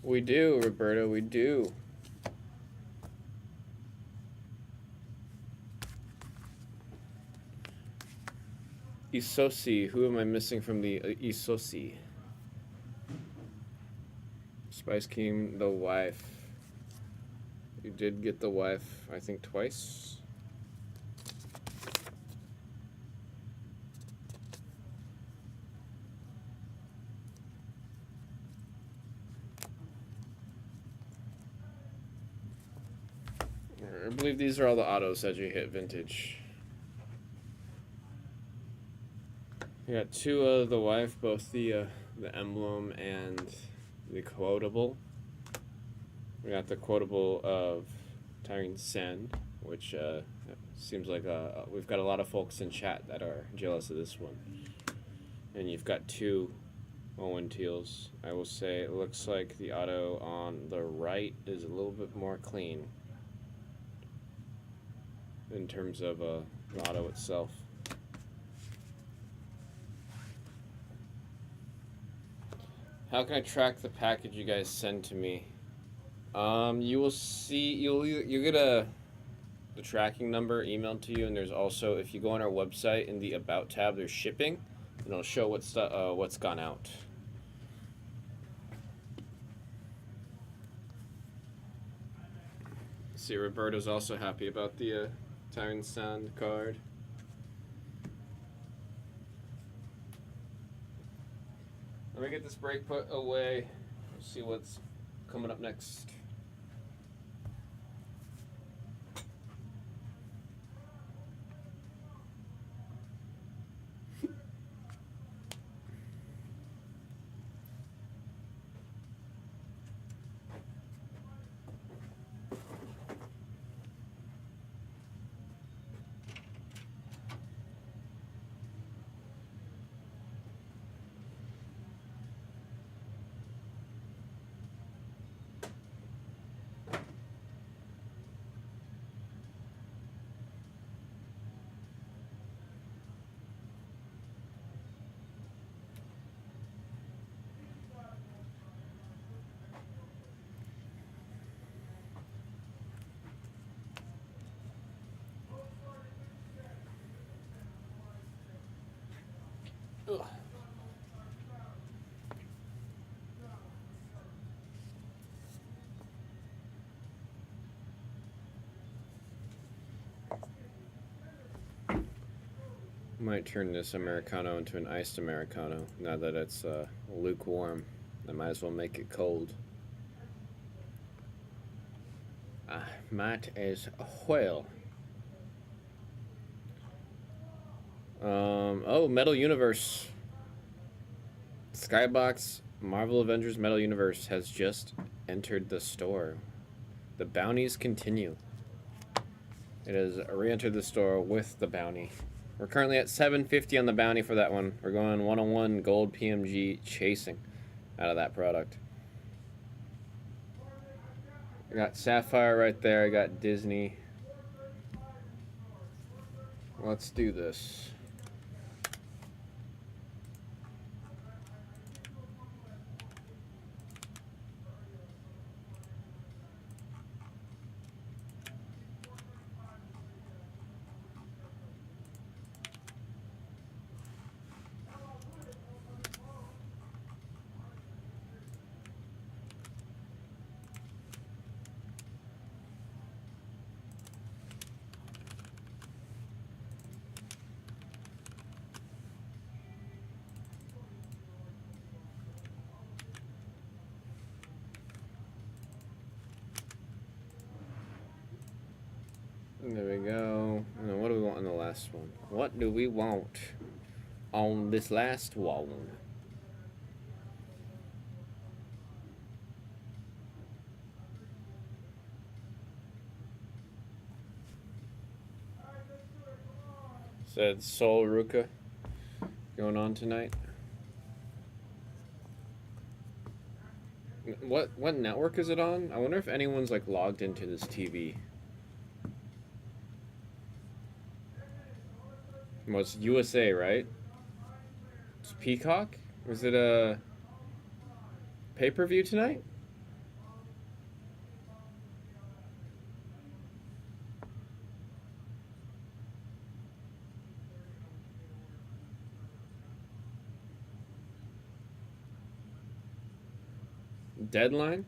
We do, Roberto, we do. Isosi, who am I missing from the Isosi? Spice King, the wife. You did get the wife, I think, twice. I believe these are all the autos that you hit, Vintage. You got two of the wife, both the emblem and the quotable. We got the quotable of Tyrion Sand, which seems like we've got a lot of folks in chat that are jealous of this one. And you've got two Owen Teals. I will say it looks like the auto on the right is a little bit more clean in terms of the auto itself. How can I track the package you guys send to me? You will see, you'll get the tracking number emailed to you, and there's also, if you go on our website in the About tab, there's shipping, and it'll show what's gone out. See, Roberto's also happy about the Tyrion Sand card. Let me get this break put away. We'll see what's coming up next. Ugh. Might turn this Americano into an iced Americano now that it's lukewarm. I might as well make it cold. Might as well. Oh, Metal Universe. Skybox Marvel Avengers Metal Universe has just entered the store. The bounties continue. It has re-entered the store with the bounty. We're currently at $7.50 on the bounty for that one. We're going 101 gold PMG chasing out of that product. I got Sapphire right there. I got Disney. Let's do this. There we go. And what do we want on the last one? What do we want on this last one? Said Sol Ruka going on tonight. What network is it on? I wonder if anyone's like logged into this TV. Well, it's USA, right? It's Peacock? Was it a pay-per-view tonight? Deadline?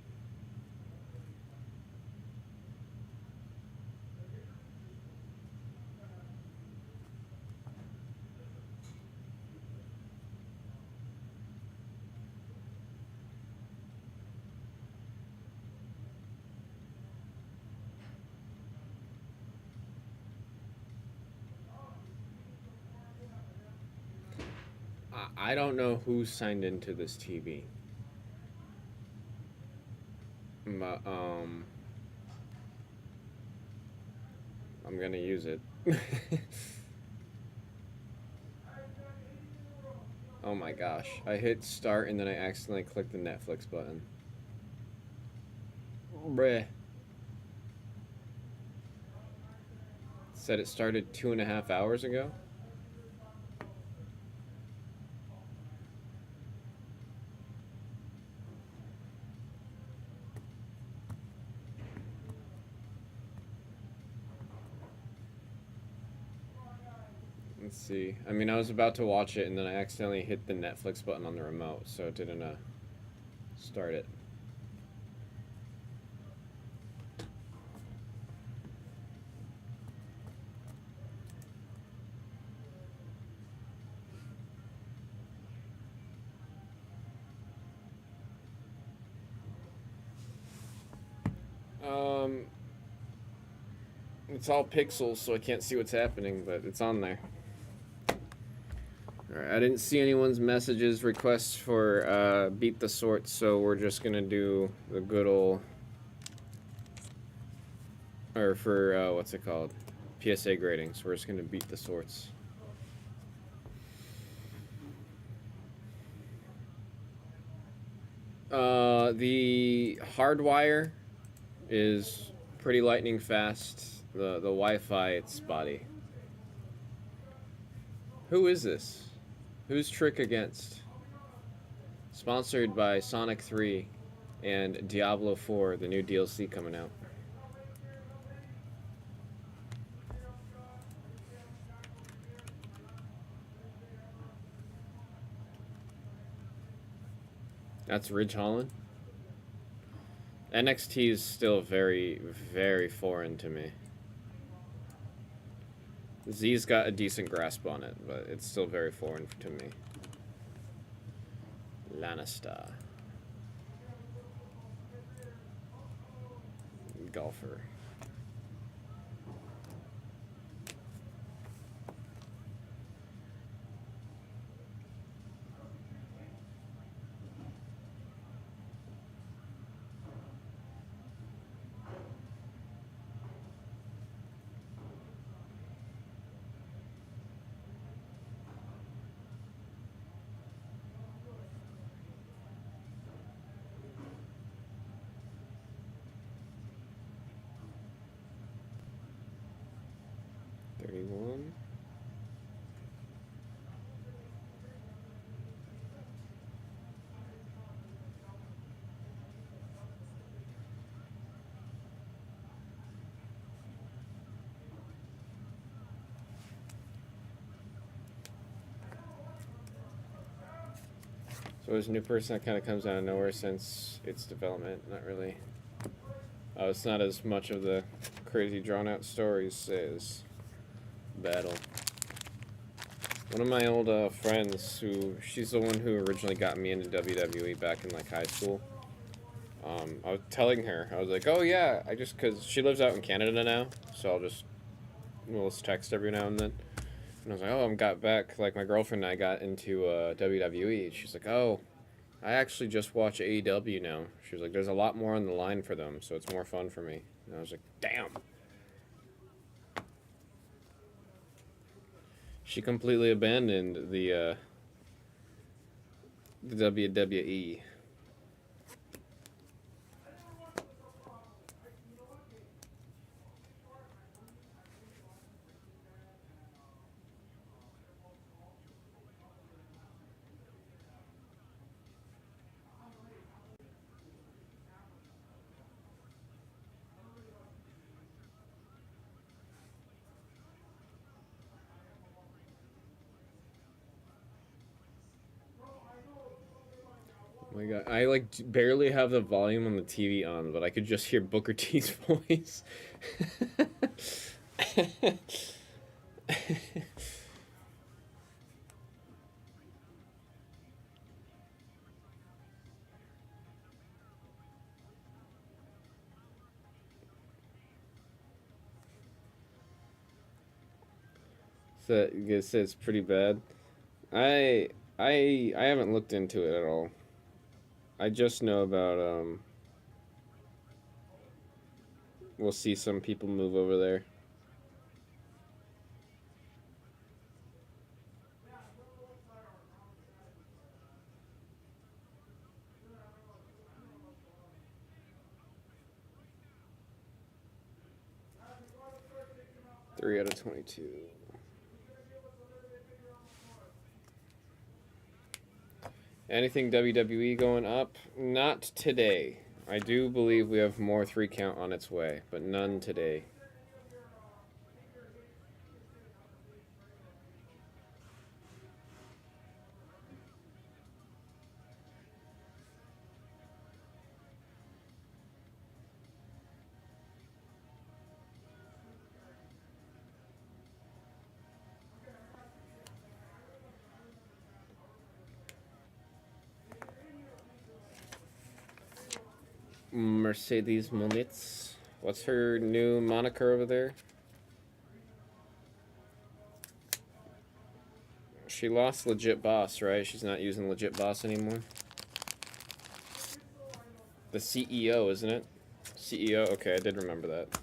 I don't know who signed into this TV. But, I'm gonna use it. Oh my gosh. I hit start and then I accidentally clicked the Netflix button. Bruh. Said it started 2.5 hours ago. Let's see. I mean, I was about to watch it and then I accidentally hit the Netflix button on the remote, so it didn't start it. It's all pixels, so I can't see what's happening, but it's on there. Alright, I didn't see anyone's messages, requests for Beat the Sorts, so we're just gonna do the good old... Or for, what's it called? PSA grading, so we're just gonna beat the sorts. The hardwire is pretty lightning fast. The Wi-Fi, it's spotty. Who is this? Who's Trick Against? Sponsored by Sonic 3 and Diablo 4, the new DLC coming out. That's Ridge Holland. NXT is still very, very foreign to me. Z's got a decent grasp on it, but it's still very foreign to me. Lannister. golfer. $31. So there's a new person that kind of comes out of nowhere since its development. Not really. It's not as much of the crazy drawn-out stories as Battle. One of my old friends, she's the one who originally got me into WWE back in like high school. I was telling her, I was like, oh yeah, cause she lives out in Canada now, so we'll just text every now and then. And I was like, oh, got back, like my girlfriend and I got into WWE. She's like, oh, I actually just watch AEW now. She was like, there's a lot more on the line for them, so it's more fun for me. And I was like, damn. She completely abandoned the WWE. Oh my god, I like barely have the volume on the TV on, but I could just hear Booker T's voice. So it says pretty bad. I I haven't looked into it at all. I just know about we'll see some people move over there. Three out of 22. Anything WWE going up? Not today. I do believe we have more 3 count on its way, but none today. Mercedes Monitz. What's her new moniker over there? She lost Legit Boss, right? She's not using Legit Boss anymore. The CEO, isn't it? CEO? Okay, I did remember that.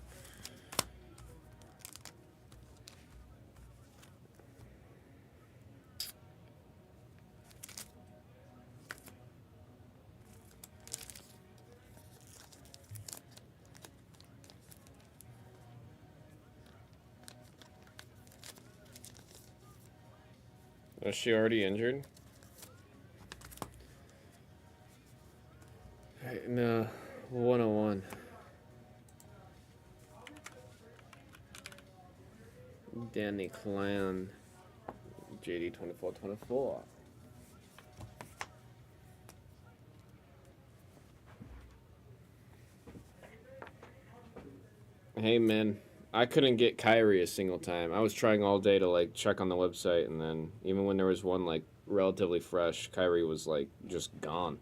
Was she already injured? No, 101. Danny Clan. JD 2424. Hey man, I couldn't get Kyrie a single time. I was trying all day to like check on the website, and then even when there was one like relatively fresh, Kyrie was like just gone.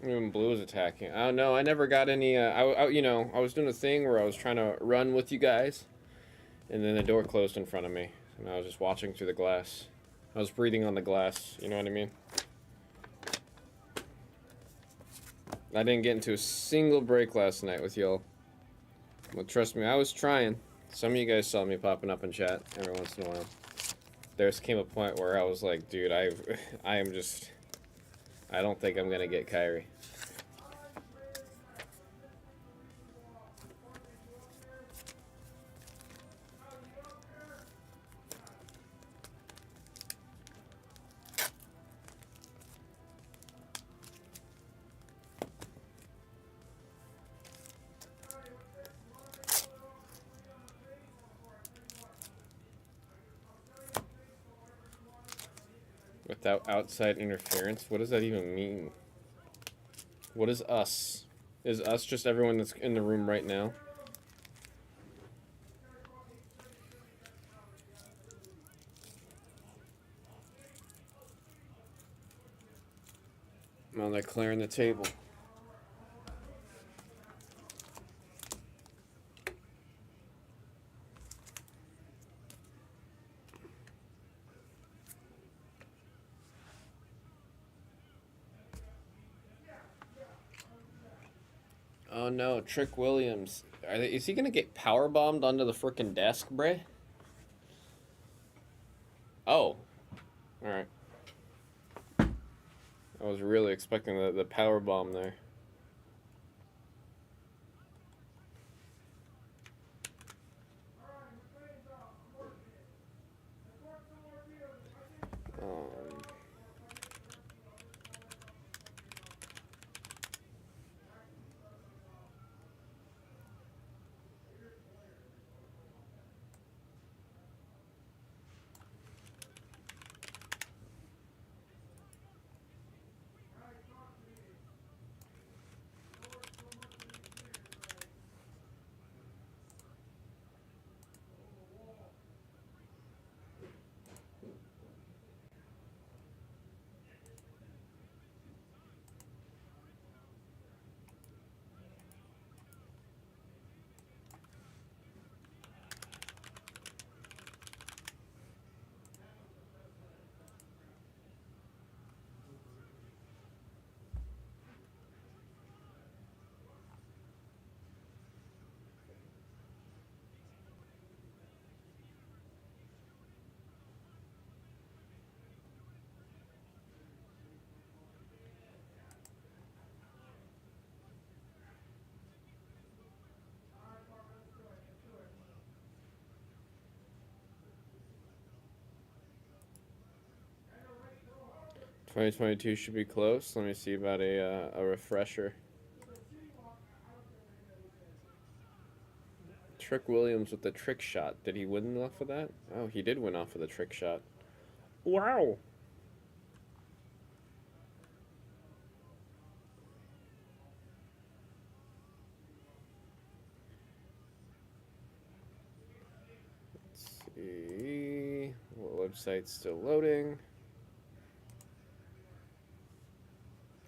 Even Blue is attacking. I don't know. I never got any. You know, I was doing a thing where I was trying to run with you guys, and then the door closed in front of me, and I was just watching through the glass. I was breathing on the glass. You know what I mean? I didn't get into a single break last night with y'all. Well, trust me, I was trying. Some of you guys saw me popping up in chat every once in a while. There's came a point where I was like, dude, I don't think I'm gonna get Kyrie. Without outside interference? What does that even mean? What is us? Is us just everyone that's in the room right now? Well, they're clearing the table. Oh no, Trick Williams. Is he gonna get power bombed onto the frickin' desk, bruh? Oh. Alright. I was really expecting the power bomb there. $2022 should be close. Let me see about a refresher. Trick Williams with the trick shot. Did he win off of that? Oh, he did win off of the trick shot. Wow. Let's see. What website's still loading?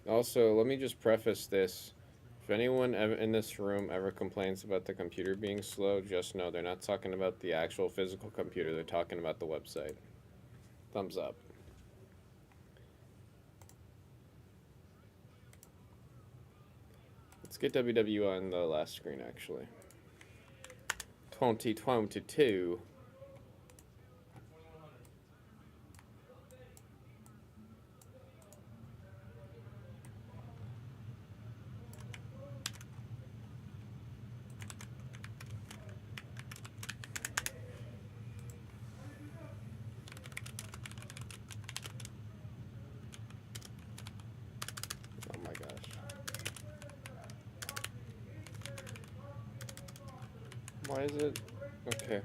Also, let me just preface this. If anyone in this room ever complains about the computer being slow, just know they're not talking about the actual physical computer. They're talking about the website. Thumbs up. Let's get WWE on the last screen, actually. 2022. Oh my gosh. Why is it? Okay.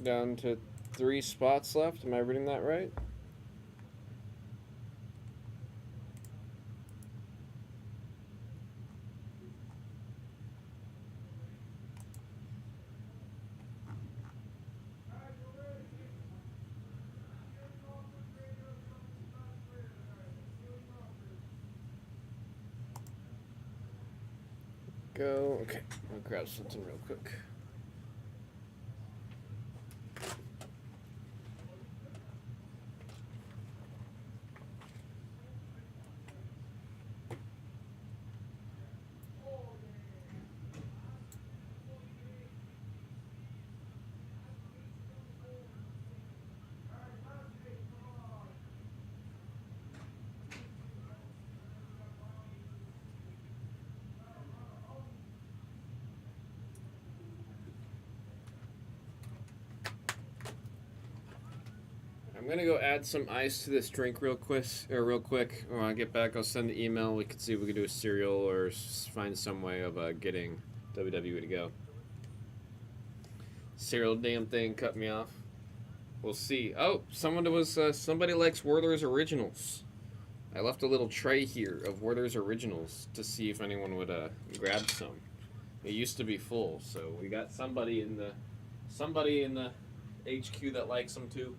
Down to 3 spots left. Am I reading that right? go. Okay, I'll grab something real quick. I'm gonna go add some ice to this drink real quick. When I get back, I'll send the email. We can see if we can do a cereal or find some way of getting WWE to go. Cereal damn thing cut me off. We'll see. Oh, somebody likes Werther's Originals. I left a little tray here of Werther's Originals to see if anyone would grab some. It used to be full, so we got somebody in the HQ that likes them too.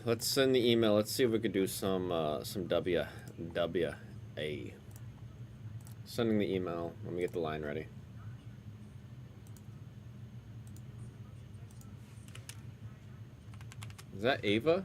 let's send the email. Let's see if we could do some WA. Sending the email. Let me get the line ready. Is that Ava?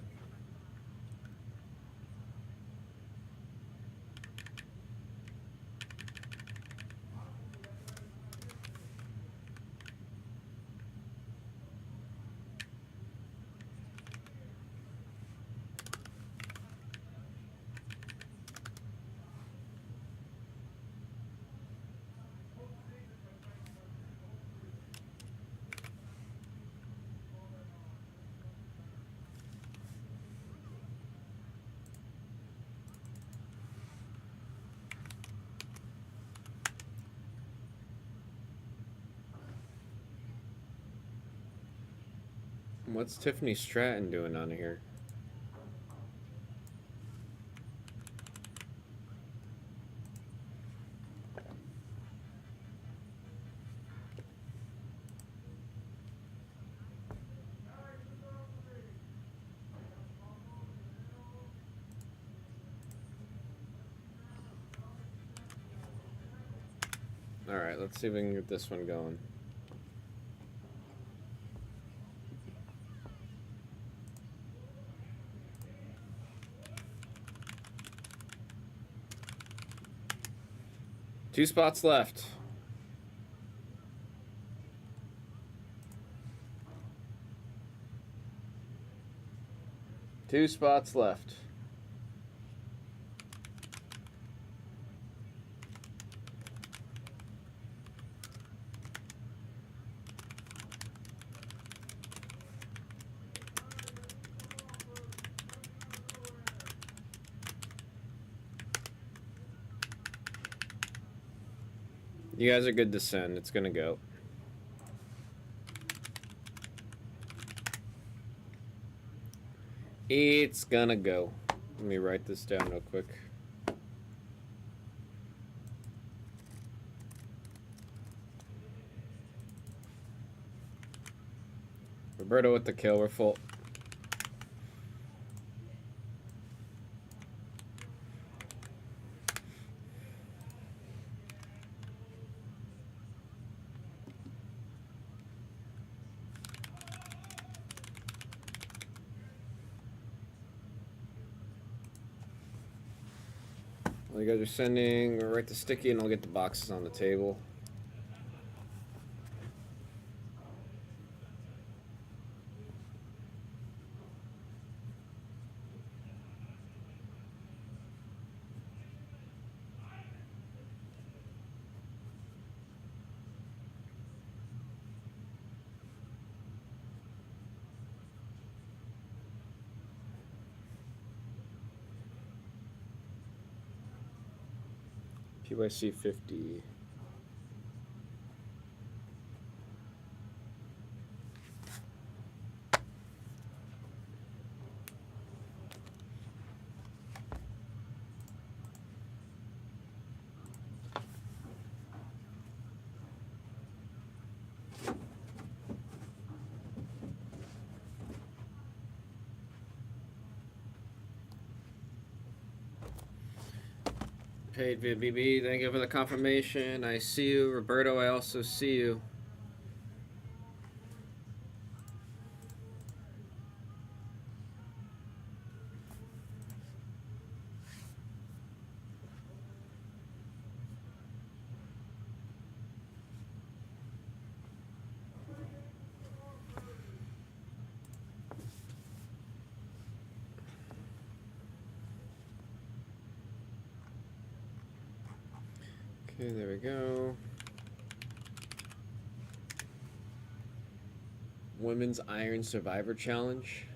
What's Tiffany Stratton doing on here? Alright, let's see if we can get this one going. Two spots left. Two spots left. You guys are good to send. It's gonna go. It's gonna go. Let me write this down real quick. Roberto with the kill. We're full. Well, you guys are sending. We'll write the sticky and I'll get the boxes on the table. PYC 50. Paid via BB, thank you for the confirmation. I see you. Roberto, I also see you. Okay, there we go. Women's Iron Survivor Challenge.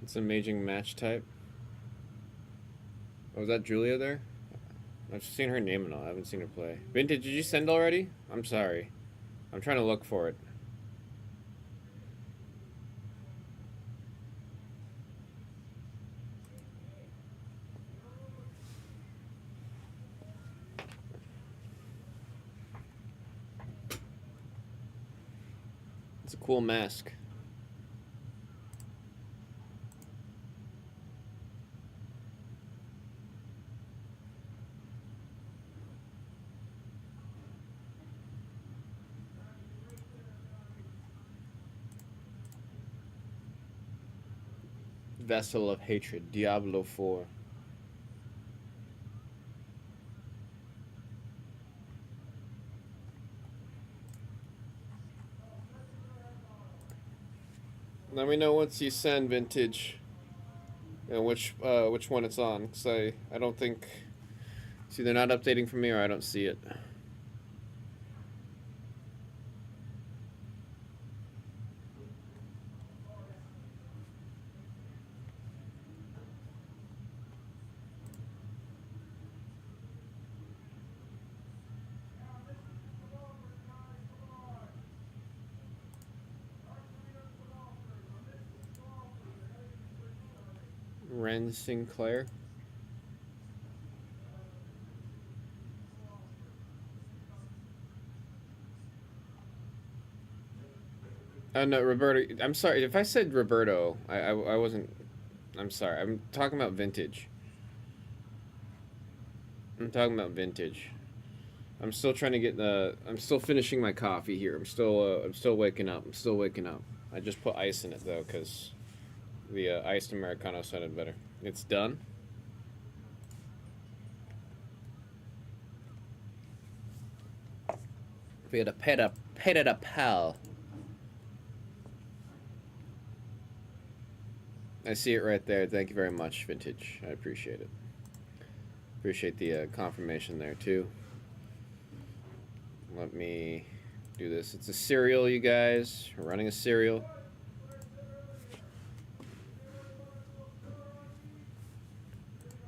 It's an amazing match type. Oh, was that Julia there? I've seen her name and all. I haven't seen her play. Vintage, did you send already? I'm sorry. I'm trying to look for it. It's a cool mask. Vessel of Hatred, Diablo 4. Let me know once you send, Vintage, and which one it's on, because I don't think it's either not updating for me or I don't see it. Ren Sinclair. Oh no, Roberto. I'm sorry if I said Roberto. I wasn't. I'm sorry. I'm talking about Vintage. I'm talking about Vintage. I'm still trying to get the. I'm still finishing my coffee here. I'm still waking up. I'm still waking up. I just put ice in it though, cause the iced Americano sounded better. It's done. We had a pet at a pal. I see it right there. Thank you very much, Vintage. I appreciate it. Appreciate the confirmation there too. Let me do this. It's a cereal, you guys. We're running a cereal.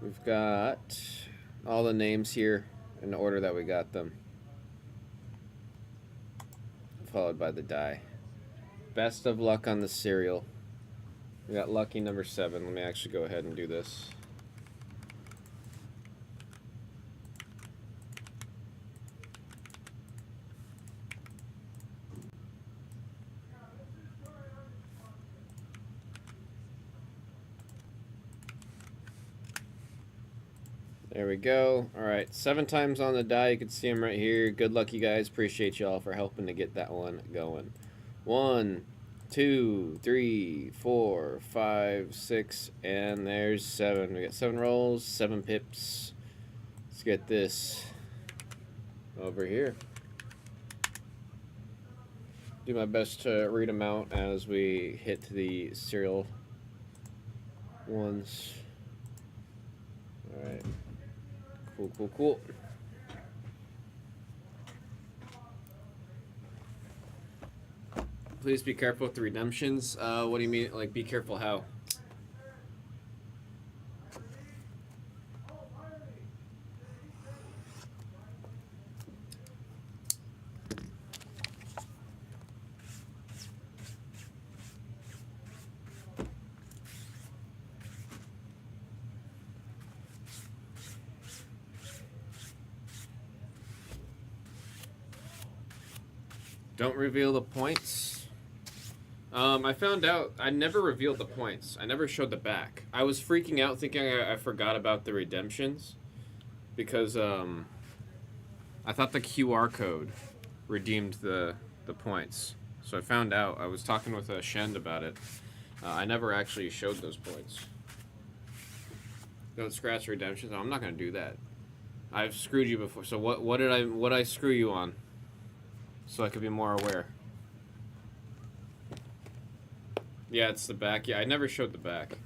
We've got all the names here in the order that we got them, followed by the die. Best of luck on the cereal. We got lucky number 7. Let me actually go ahead and do this. There we go. All right, 7 times on the die. You can see them right here. Good luck, you guys. Appreciate y'all for helping to get that one going. 1, 2, 3, 4, 5, 6, and there's 7. We got 7 rolls, 7 pips. Let's get this over here. Do my best to read them out as we hit the serial ones. All right. Cool, cool, cool. Please be careful with the redemptions. What do you mean? Like, be careful how? Don't reveal the points. I found out I never revealed the points. I never showed the back. I was freaking out thinking I forgot about the redemptions because I thought the QR code redeemed the points. So I found out. I was talking with Shend about it. I never actually showed those points. Don't scratch redemptions. I'm not gonna do that. I've screwed you before. So what did I screw you on? So I could be more aware. Yeah, it's the back. Yeah, I never showed the back.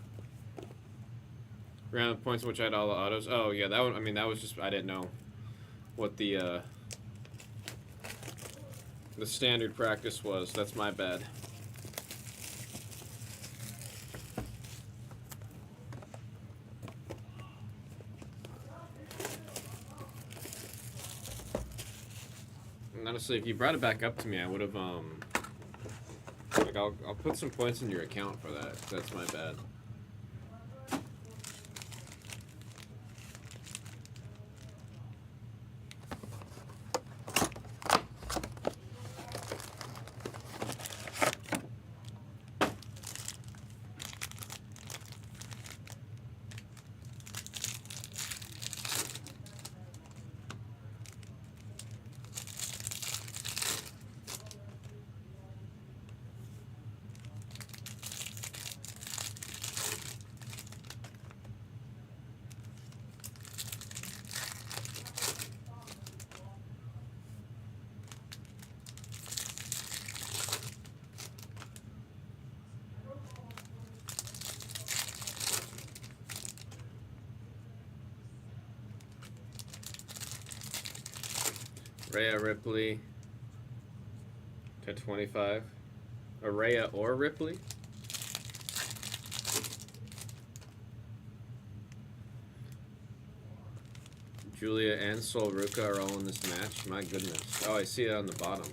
Round of points in which I had all the autos. Oh yeah, that one. I mean, that was just I didn't know what the standard practice was. That's my bad. honestly, if you brought it back up to me, I would have like I'll put some points in your account for that. That's my bad. Rhea Ripley to 25. Rhea or Ripley? Julia and Sol Ruka are all in this match. My goodness. Oh, I see it on the bottom.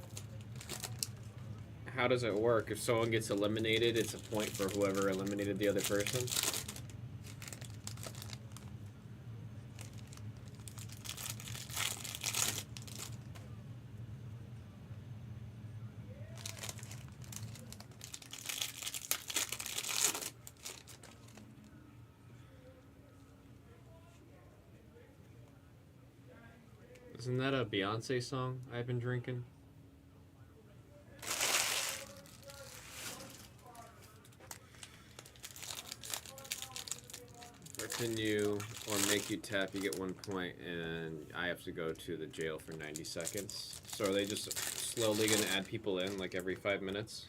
How does it work? If someone gets eliminated, it's a point for whoever eliminated the other person? Isn't that a Beyonce song I've been drinking? Continue or make you tap, you get 1 point, and I have to go to the jail for 90 seconds. So are they just slowly going to add people in, like every 5 minutes?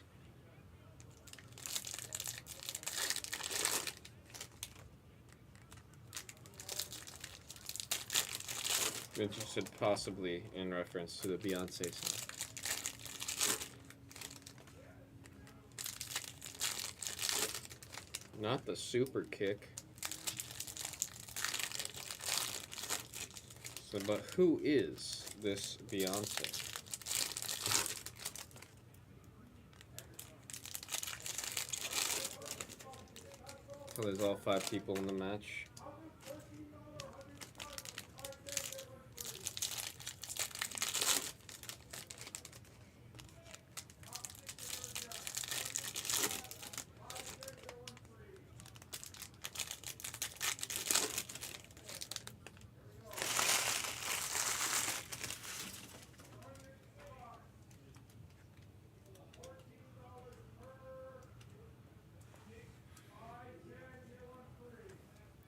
I'm interested possibly in reference to the Beyonce song. Not the super kick. So, but who is this Beyonce? So there's all 5 people in the match.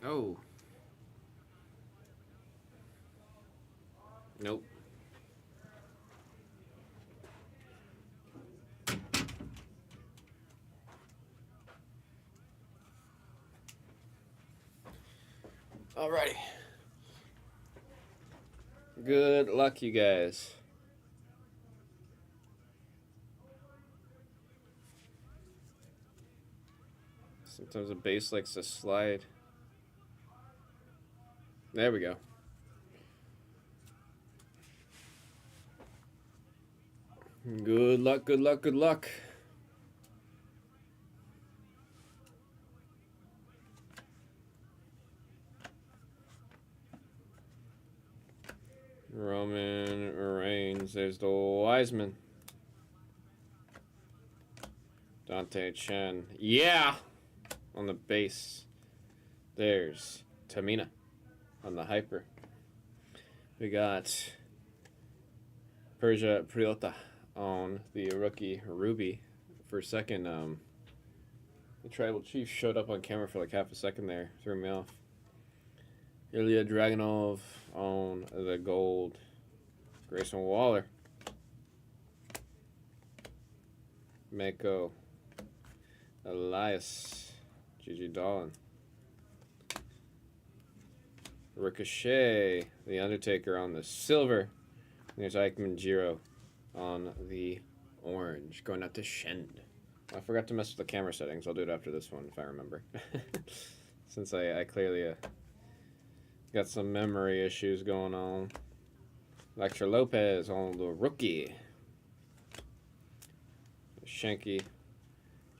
Oh. Nope. Alrighty. Good luck, you guys. Sometimes the base likes to slide. There we go. Good luck, good luck, good luck. Roman Reigns. There's the Wiseman. Dante Chen. Yeah! On the base. There's Tamina on the hyper. We got Persia Priota on the rookie Ruby. For a second, the Tribal Chief showed up on camera for like half a second there. Threw me off. Ilya Dragunov on the gold. Grayson Waller. Mako. Elias. Gigi Dolan. Ricochet. The Undertaker on the silver. And there's Ike Manjiro on the orange. Going out to Shend. I forgot to mess with the camera settings. I'll do it after this one if I remember. Since I clearly got some memory issues going on. Lecter Lopez on the rookie. Shanky.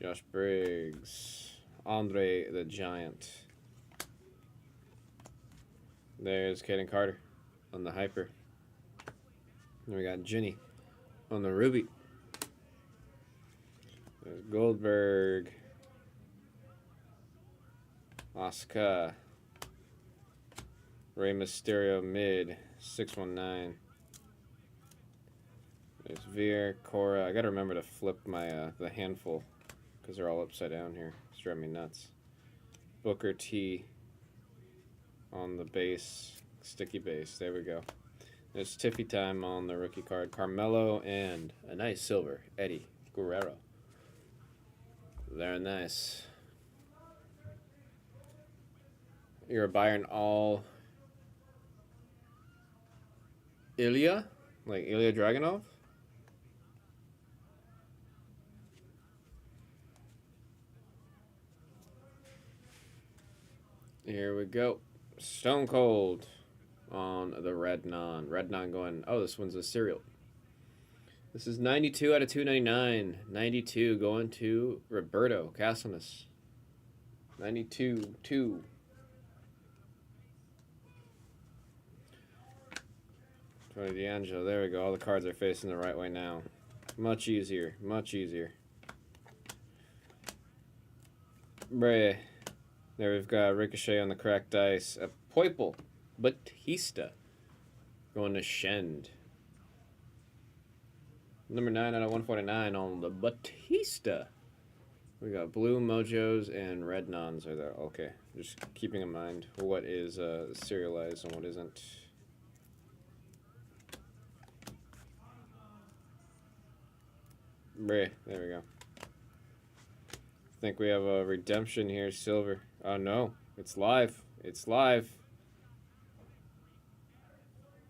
Josh Briggs. Andre the Giant. There's Caden Carter on the Hyper. And we got Ginny on the Ruby. There's Goldberg. Oscar. Rey Mysterio mid. 619. There's Veer, Cora. I gotta remember to flip my the handful because they're all upside down here. It's driving me nuts. Booker T on the base. Sticky base. There we go. There's Tiffy time on the rookie card. Carmelo and a nice silver. Eddie Guerrero. Very nice. You're a buyer in all Ilya? Like Ilya Dragunov? Here we go. Stone Cold on the Red Non. Red Non going, oh, this one's a serial. This is 92 out of 299. 92 going to Roberto Casinas. 92-2. Tony D'Angelo. There we go. All the cards are facing the right way now. Much easier. Much easier. Bray. There we've got Ricochet on the cracked dice. A Poiple. Batista. Going to Shend. Number 9 out of 149 on the Batista. We got blue mojos and red nons are there. Okay. Just keeping in mind what is serialized and what isn't. Bray. There we go. I think we have a redemption here, silver. Oh no, it's live. It's live.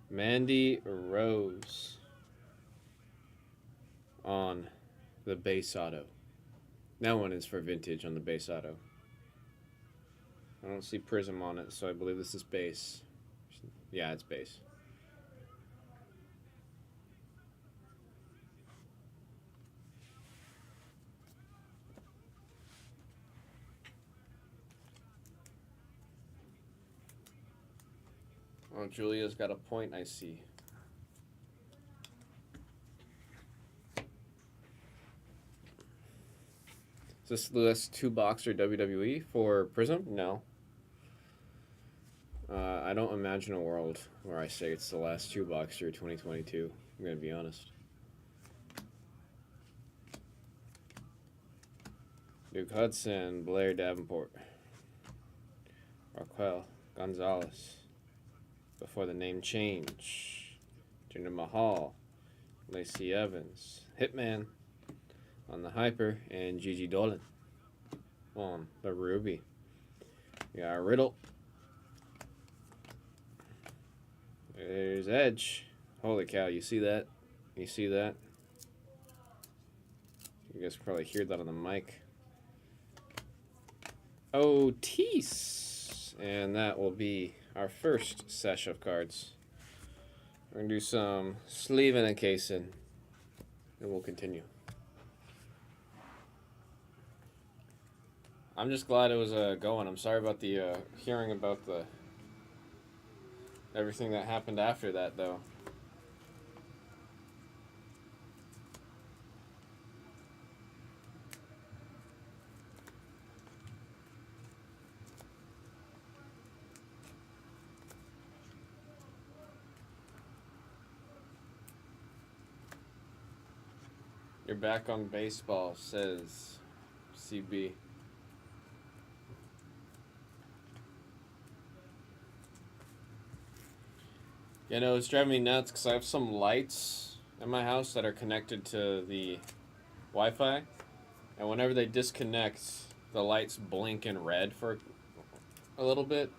Mandy Rose on the base auto. That one is for vintage on the base auto. I don't see Prizm on it, so I believe this is base. Yeah, it's base. Oh, Julia's got a point, I see. Is this the last 2-boxer WWE for Prizm? No. I don't imagine a world where I say it's the last 2-boxer 2022. I'm going to be honest. Duke Hudson, Blair Davenport, Raquel Gonzalez. Before the name change, Jinder Mahal, Lacey Evans, Hitman on the Hyper, and Gigi Dolan on the Ruby. We got Riddle. There's Edge. Holy cow, you see that? You see that? You guys can probably hear that on the mic. Otis. And that will be our first sesh of cards. We're going to do some sleeve and a casing, and we'll continue. I'm just glad it was going. I'm sorry about the hearing about the everything that happened after that, though. You're back on baseball, says CB. You know, it's driving me nuts because I have some lights in my house that are connected to the Wi-Fi, and whenever they disconnect, the lights blink in red for a little bit.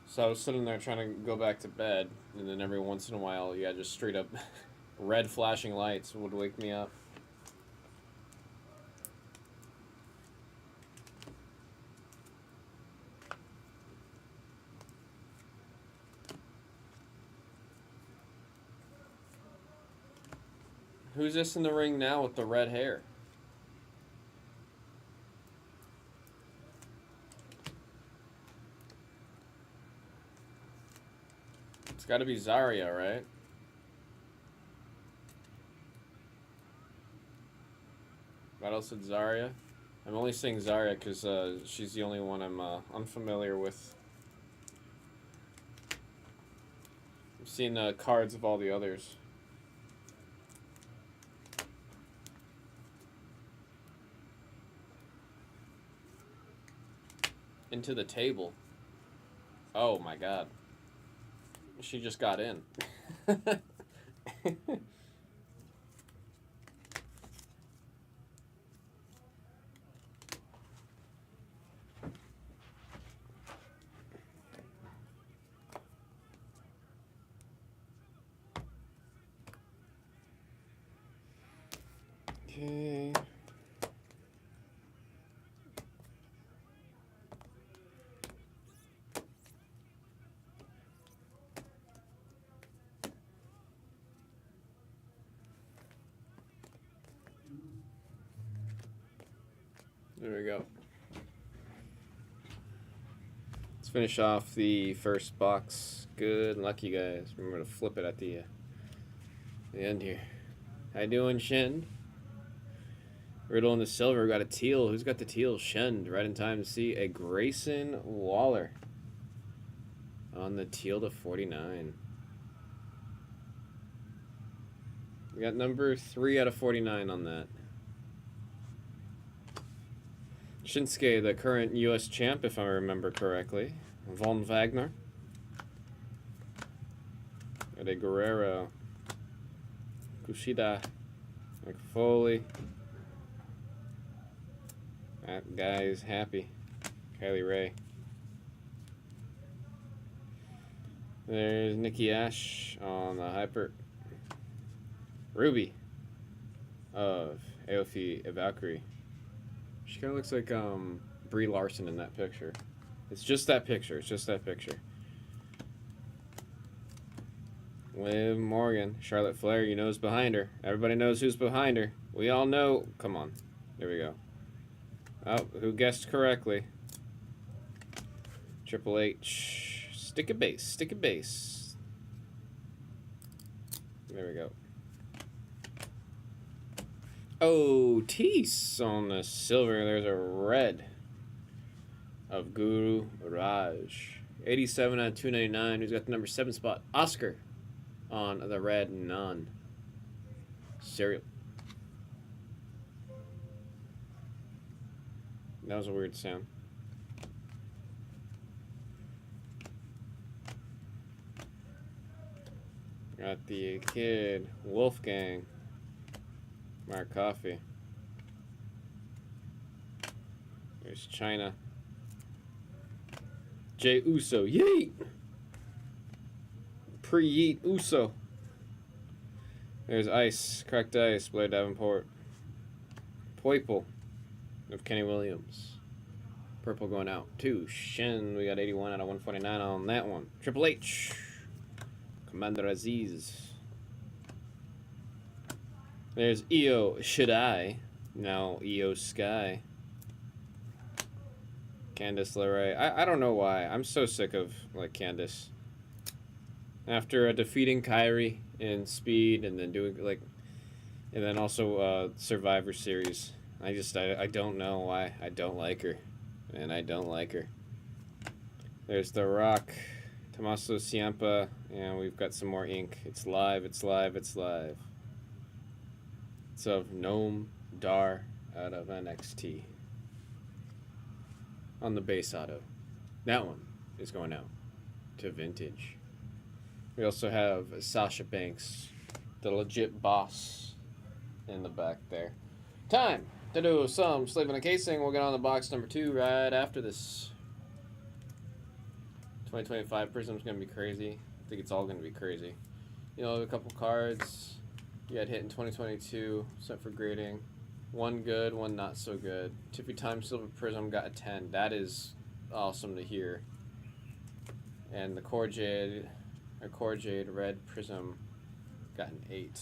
So I was sitting there trying to go back to bed, and then every once in a while, yeah, just straight up red flashing lights would wake me up. Who's this in the ring now with the red hair? It's got to be Zarya, right? What else is Zarya? I'm only saying Zarya because she's the only one I'm unfamiliar with. I've seen cards of all the others. Into the table. Oh my god. She just got in. Okay. There we go. Let's finish off the first box. Good luck, you guys. Remember to flip it at the end here. How you doing, Shen? Riddle in the silver. Got a teal. Who's got the teal? Shen. Right in time to see a Grayson Waller on the teal to 49. We got number 3 out of 49 on that. Shinsuke, the current U.S. champ, if I remember correctly. Von Wagner. Got a Guerrero. Kushida. Mick Foley. That guy is happy. Kylie Ray. There's Nikki Ash on the Hyper. Ruby of Aofi Valkyrie. She kind of looks like Brie Larson in that picture. It's just that picture. It's just that picture. Liv Morgan. Charlotte Flair, you know who's behind her. Everybody knows who's behind her. We all know. Come on. There we go. Oh, who guessed correctly? Triple H. Stick a base. Stick a base. There we go. Oh, Tease on the silver. There's a red of Guru Raj. 87 out of 299. Who's got the number 7 spot? Oscar on the red none. Cereal. That was a weird sound. Got the kid Wolfgang. Mark Coffee. There's China. Jay Uso. Yeet! Pre-yeet Uso. There's Ice. Cracked Ice. Blair Davenport. Poiple of Kenny Williams. Purple going out. 2. Shen. We got 81 out of 149 on that one. Triple H. Commander Aziz. There's Io Shirai, now Io Sky. Candice LeRae. I don't know why. I'm so sick of like Candice. After defeating Kyrie in Speed and then doing like, and then also Survivor Series. I don't know why. I don't like her, and I don't like her. There's The Rock, Tommaso Ciampa, and we've got some more ink. It's live. It's live. It's live. It's of Noam Dar out of NXT. On the base auto. That one is going out to Vintage. We also have Sasha Banks, the legit boss, in the back there. Time to do some sleeving and casing. We'll get on the box number 2 right after this. 2025 Prizm's going to be crazy. I think it's all going to be crazy. You know, a couple cards you had hit in 2022, set for grading. 1 good, 1 not so good. Tiffy Time Silver Prizm got a 10. That is awesome to hear. And the Core Jade Red Prizm got an 8.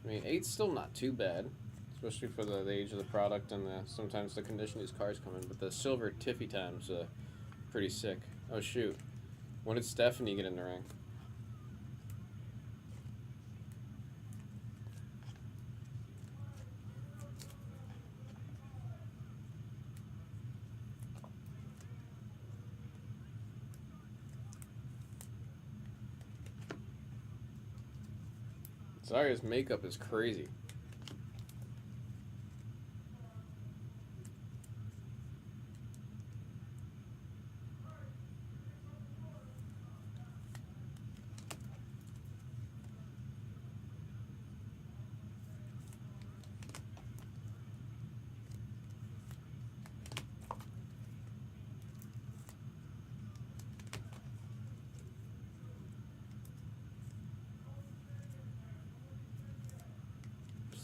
I mean, 8's still not too bad, especially for the age of the product and sometimes the condition these cars come in. But the silver Tiffy time's pretty sick. Oh shoot, when did Stephanie get in the ring? Zarya's makeup is crazy.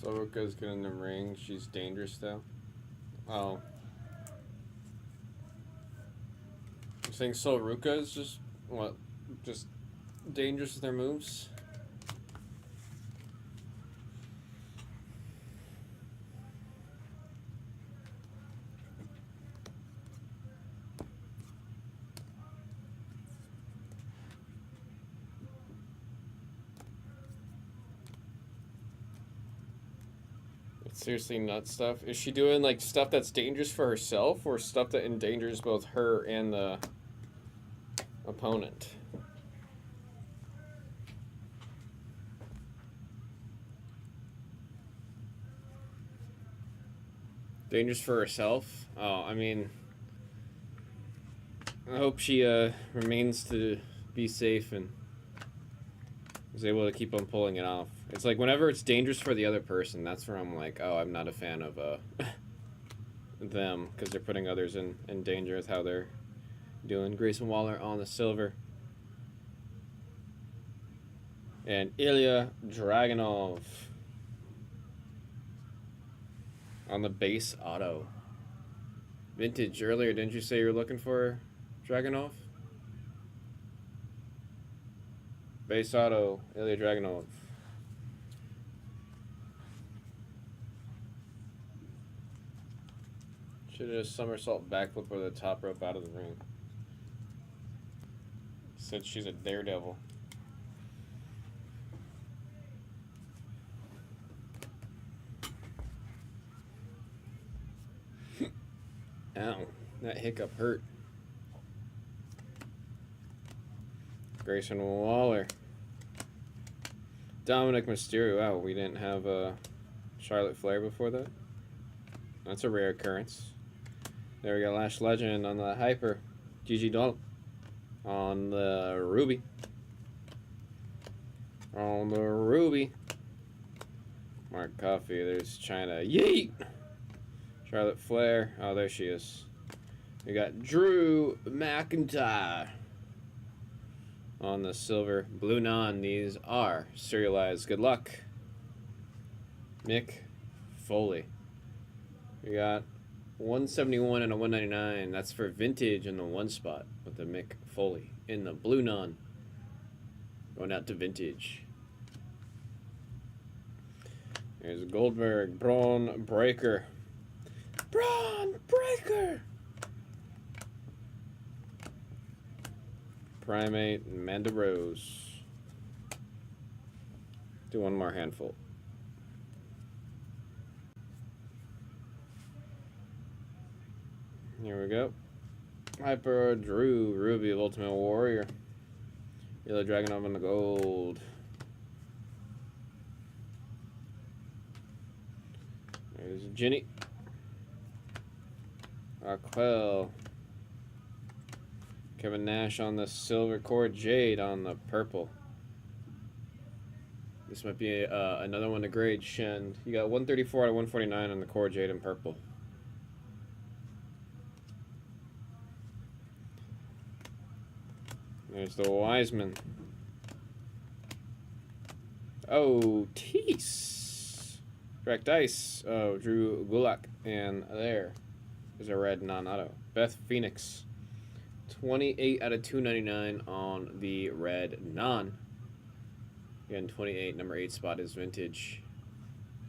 Soruka's getting in the ring. She's dangerous though. Oh. You think Soruka is just, what, just dangerous with their moves? Seriously nut stuff. Is she doing like stuff that's dangerous for herself or stuff that endangers both her and the opponent? Dangerous for herself? Oh, I mean, I hope she remains to be safe and is able to keep on pulling it off. It's like whenever it's dangerous for the other person, that's where I'm like, oh, I'm not a fan of them because they're putting others in danger with how they're doing. Grayson Waller on the silver. And Ilya Dragunov on the base auto. Vintage earlier, didn't you say you were looking for Dragunov? Base auto, Ilya Dragunov. Should have just somersault backflip over the top rope out of the ring. Said she's a daredevil. Ow, that hiccup hurt. Grayson Waller. Dominic Mysterio. Wow, we didn't have Charlotte Flair before that. That's a rare occurrence. There we go, Lash Legend on the Hyper. Gigi Dolan on the Ruby. On the Ruby. Mark Coffey, there's China. Yeet! Charlotte Flair. Oh, there she is. We got Drew McIntyre on the silver. Blue non. These are serialized. Good luck. Mick Foley. We got 171 and a 199. That's for vintage in the one spot with the Mick Foley in the blue non. Going out to vintage. There's Goldberg, Braun Breaker. Braun Breaker! Primate, Amanda Rose. Do one more handful. Here we go. Hyper Drew Ruby of Ultimate Warrior. Yellow Dragunov on the gold. There's Ginny. Raquel. Kevin Nash on the silver. Core Jade on the purple. This might be another one to grade. Shen. You got 134 out of 149 on the Core Jade in purple. There's the Wiseman. Oh, Tease. Direct Ice. Oh, Drew Gulak. And there is a red non-auto. Beth Phoenix. 28 out of 299 on the red non. Again, 28, number 8 spot is vintage.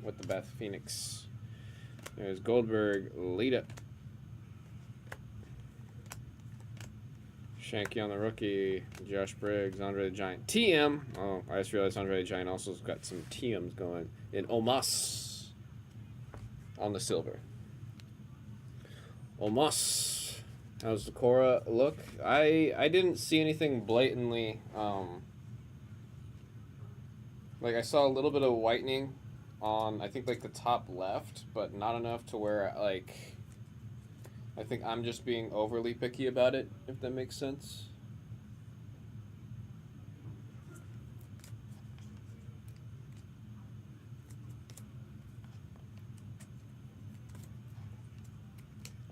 with the Beth Phoenix. There's Goldberg, Lita. Shanky on the rookie, Josh Briggs, Andre the Giant. TM. Oh, I just realized Andre the Giant also has got some TMs going. In Omos on the silver. Omos. How's the Cora look? I didn't see anything blatantly. Like I saw a little bit of whitening on, I think, like the top left, but not enough to where, like, I think I'm just being overly picky about it, if that makes sense.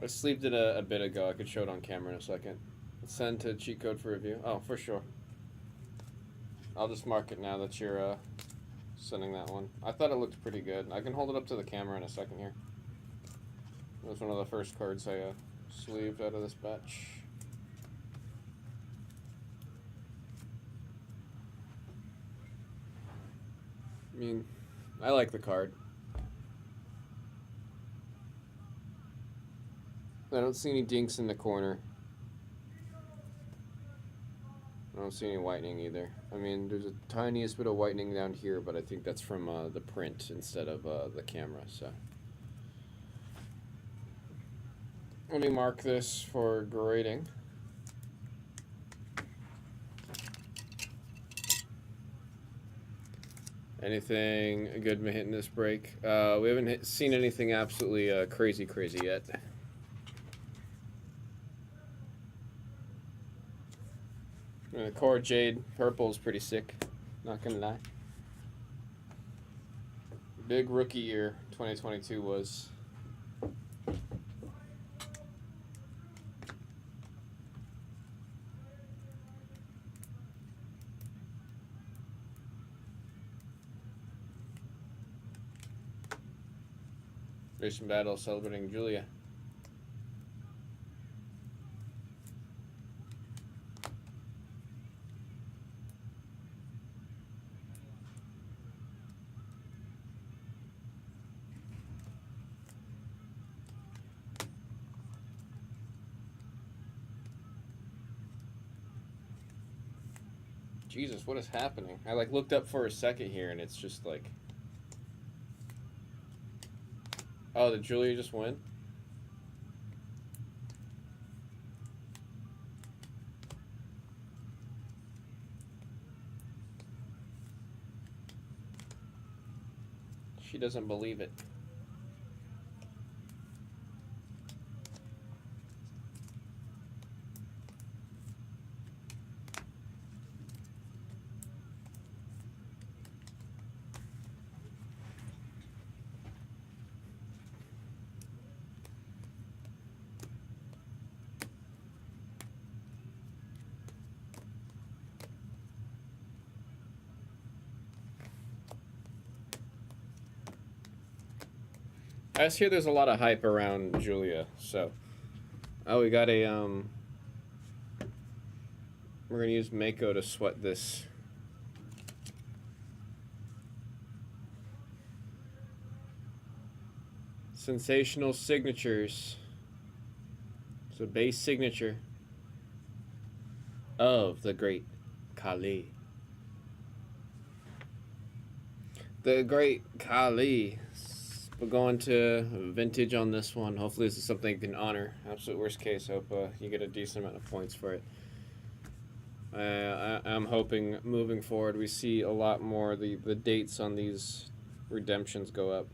I sleeved it a bit ago. I could show it on camera in a second. Send to cheat code for review. Oh, for sure. I'll just mark it now that you're sending that one. I thought it looked pretty good. I can hold it up to the camera in a second here. It was one of the first cards I sleeved out of this batch. I mean, I like the card. I don't see any dinks in the corner. I don't see any whitening either. I mean, there's a tiniest bit of whitening down here, but I think that's from the print instead of the camera, so. Let me mark this for grading. Anything good been hitting this break? We haven't seen anything absolutely crazy yet. The Core Jade purple is pretty sick, not gonna lie. Big rookie year 2022 was. Racing Battle celebrating Julia. Jesus, what is happening? I like looked up for a second here and it's just like, oh, did Julia just win? She doesn't believe it. I just hear there's a lot of hype around Julia, so. Oh, we got a, we're gonna use Mako to sweat this. Sensational signatures. It's a base signature of the great Kali. The great Kali. We're going to vintage on this one. Hopefully this is something you can honor. Absolute worst case, hope you get a decent amount of points for it. I'm hoping moving forward we see a lot more, the dates on these redemptions go up.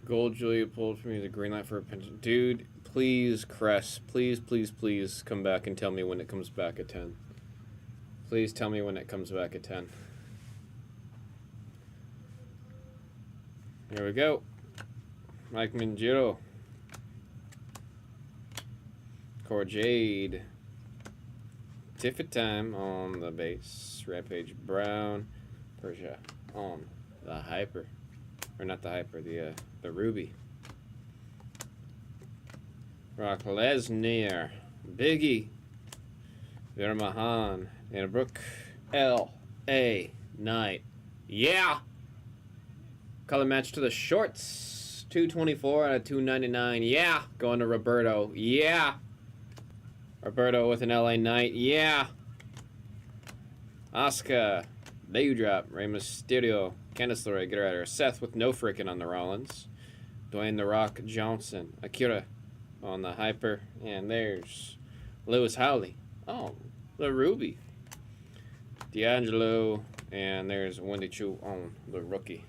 Gold Julia pulled for me the green light for a pension. Dude, please, Cress, please come back and tell me when it comes back at 10. Please tell me when it comes back at 10. Here we go. Mike Minjiro. Encore Jade. Tiffet Time on the base. Rampage Brown. Persia on the Hyper. Or not the Hyper, the Ruby. Brock Lesnar. Biggie. Vera Mahan. Anna Brooke. L.A. Knight. Yeah! Color match to the shorts. 224 out of 299. Yeah! Going to Roberto. Yeah! Roberto with an LA Knight. Yeah! Asuka. Dewdrop. Rey Mysterio. Candice LeRae. Get her out of here. Seth with no frickin' on the Rollins. Dwayne The Rock Johnson. Akira on the Hyper. And there's Lewis Howley. Oh, the Ruby. D'Angelo. And there's Wendy Chu on the rookie.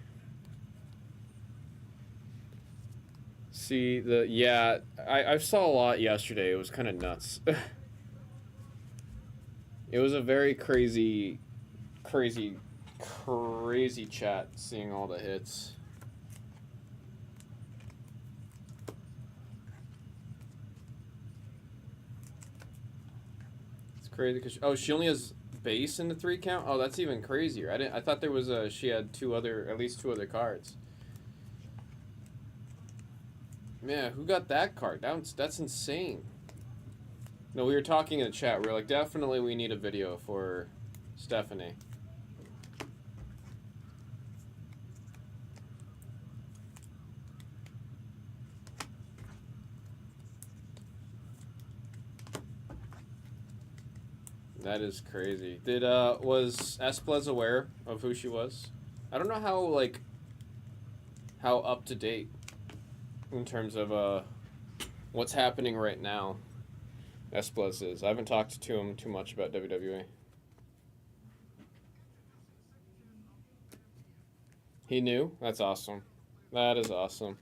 See, I saw a lot yesterday. It was kind of nuts. It was a very crazy chat seeing all the hits. It's crazy because she only has base in the 3 count. Oh, that's even crazier. I thought there was she had at least two other cards. Man, who got that card? That's insane. No, we were talking in the chat. We were like, definitely we need a video for Stephanie. That is crazy. Was Esplez aware of who she was? I don't know how up to date in terms of what's happening right now Esplez is. I haven't talked to him too much about WWE. He knew? That's awesome. That is awesome.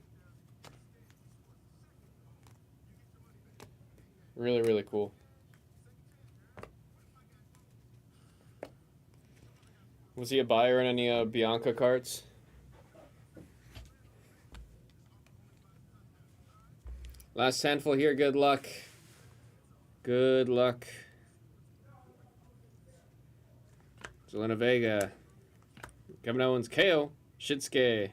Really, really cool. Was he a buyer in any Bianca cards? Last handful here. Good luck. Good luck. Zelina Vega. Kevin Owens. KO. Shinsuke.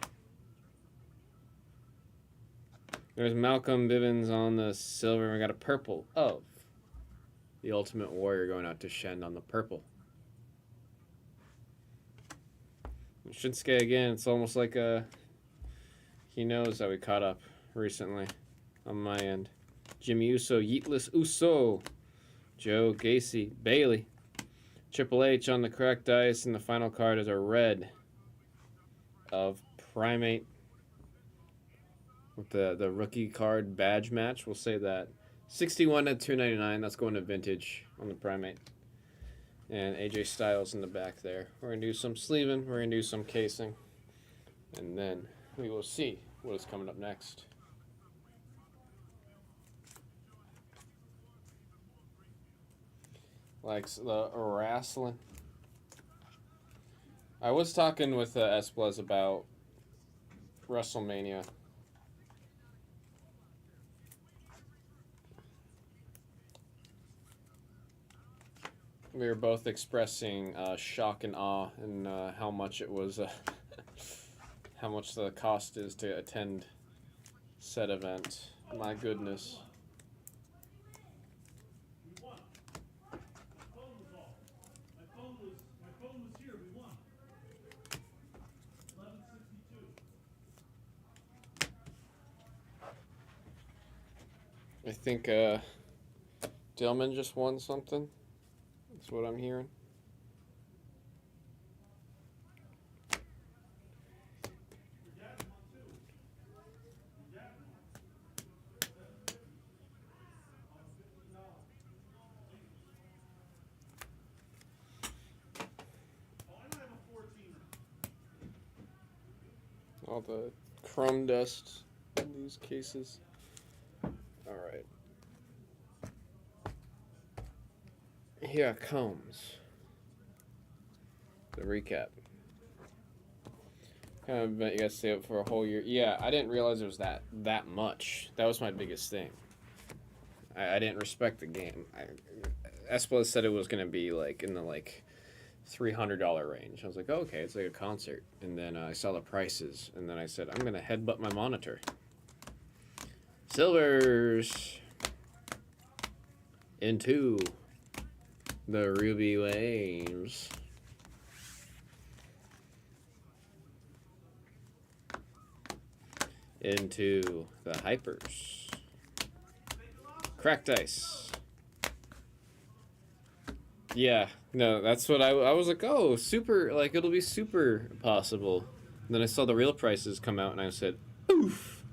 There's Malcolm Bivens on the silver. We got a purple of the Ultimate Warrior going out to Shen on the purple. Shinsuke again. It's almost like he knows that we caught up recently on my end. Jimmy Uso, Yeatless Uso, Joe Gacy, Bailey, Triple H on the correct dice, and the final card is a red of Primate with the rookie card badge match. We'll say that 61 at 299. That's going to vintage on the Primate. And AJ Styles in the back there. We're going to do some sleeving. We're going to do some casing. And then we will see what is coming up next. Likes the wrestling. I was talking with Esplez about WrestleMania. We were both expressing shock and awe and how much it was, how much the cost is to attend said event. My goodness. I think Dillman just won something. That's what I'm hearing. All the chrome dust in these cases. All right. Here comes the recap. Kind of bet you guys stay up for a whole year. Yeah, I didn't realize it was that much. That was my biggest thing. I didn't respect the game. Espla said it was gonna be like in the like $300 range. I was like, oh, okay, it's like a concert. And then I saw the prices, and then I said, I'm gonna headbutt my monitor. Silvers into the Ruby Waves. Into the Hypers. Cracked ice. Yeah, no, that's what I was like, oh, super, like, it'll be super possible. And then I saw the real prices come out, and I said, oof,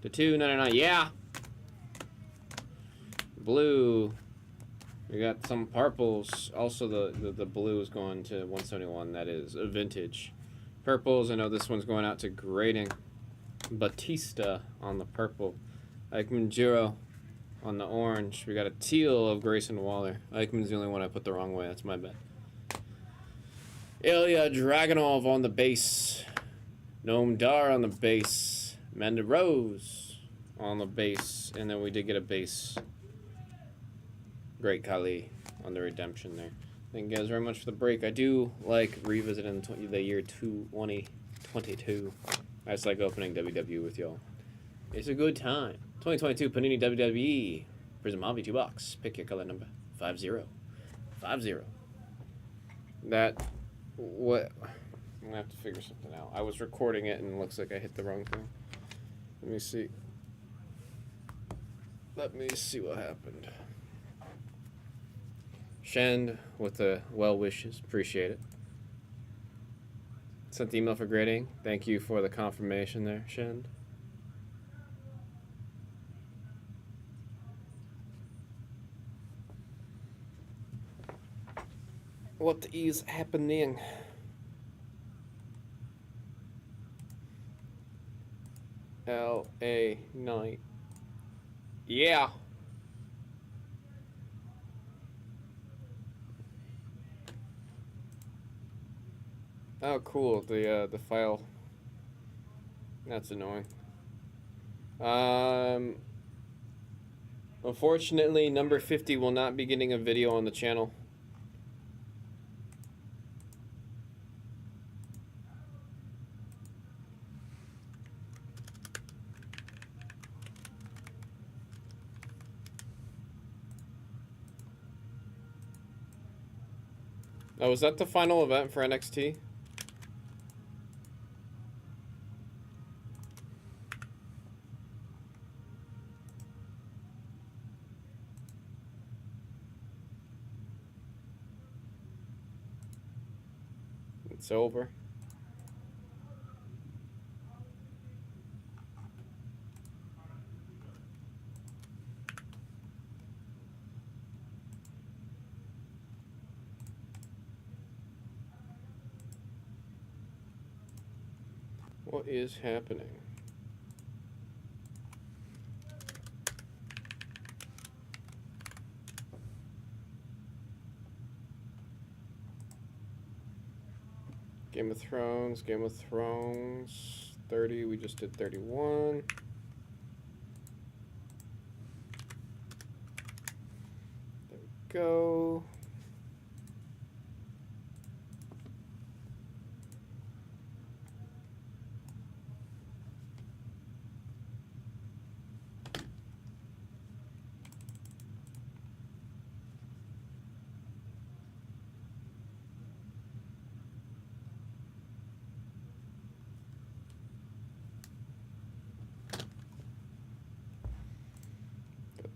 to $2.99, yeah. Blue, we got some purples. Also, the blue is going to 171, that is a vintage. Purples, I know this one's going out to grading. Batista on the purple. Eichmann Jiro on the orange. We got a teal of Grayson Waller. Eichmann's the only one I put the wrong way. That's my bad. Ilya Dragunov on the base. Noam Dar on the base. Amanda Rose on the base. And then we did get a base. Great Khali on the redemption there. Thank you guys very much for the break. I do like revisiting the year 2022. I just like opening WWE with y'all. It's a good time. 2022 Panini WWE Prizm Hobby 2-box. Pick your color number. 50. 50. That, what? I'm gonna have to figure something out. I was recording it and it looks like I hit the wrong thing. Let me see. Let me see what happened. Shen with the well wishes. Appreciate it. Sent the email for grading. Thank you for the confirmation there, Shen. What is happening? LA Knight. Yeah. Oh, cool. The file. That's annoying. Unfortunately, number 50 will not be getting a video on the channel. Oh, was that the final event for NXT? It's over. What is happening? Game of Thrones, 30, we just did 31. There we go.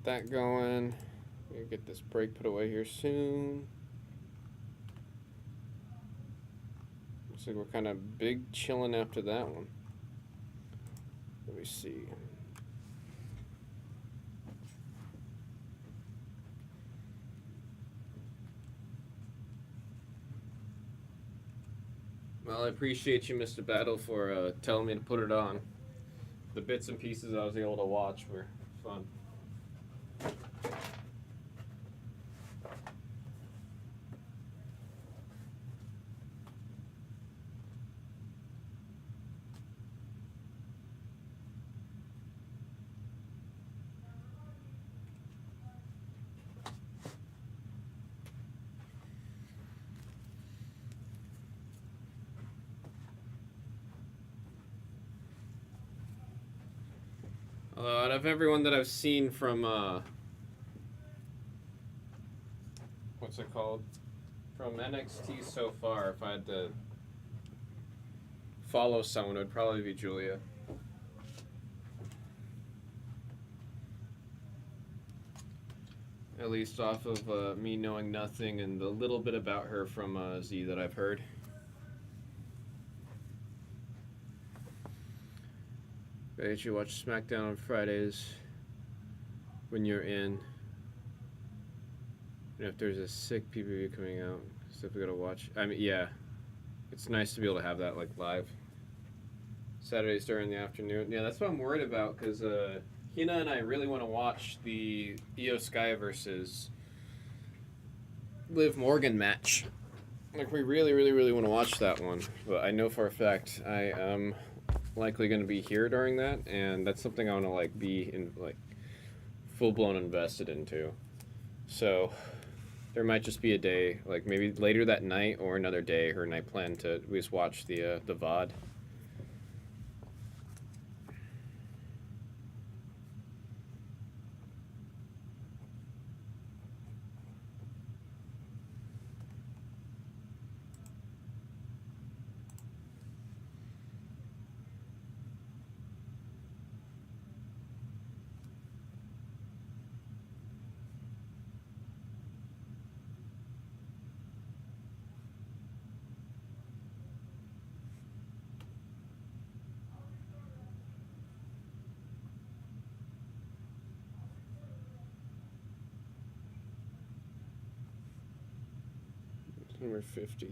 That going. We'll get this break put away here soon. Looks like we're kind of big chilling after that one. Let me see. Well, I appreciate you, Mr. Battle, for telling me to put it on. The bits and pieces I was able to watch were fun. Out of everyone that I've seen from, what's it called? From NXT so far, if I had to follow someone, it would probably be Julia. At least off of me knowing nothing and the little bit about her from Z that I've heard. I usually watch SmackDown on Fridays when you're in. And if there's a sick PPV coming out, stuff we gotta watch. I mean, yeah. It's nice to be able to have that, like, live. Saturdays during the afternoon. Yeah, that's what I'm worried about, because Hina and I really want to watch the Io Sky versus Liv Morgan match. Like, we really, really, really want to watch that one. But I know for a fact I am likely going to be here during that, and that's something I want to, like, be in, like, full-blown invested into. So there might just be a day, like, maybe later that night or another day, her and I plan to at least watch the VOD. Number 50.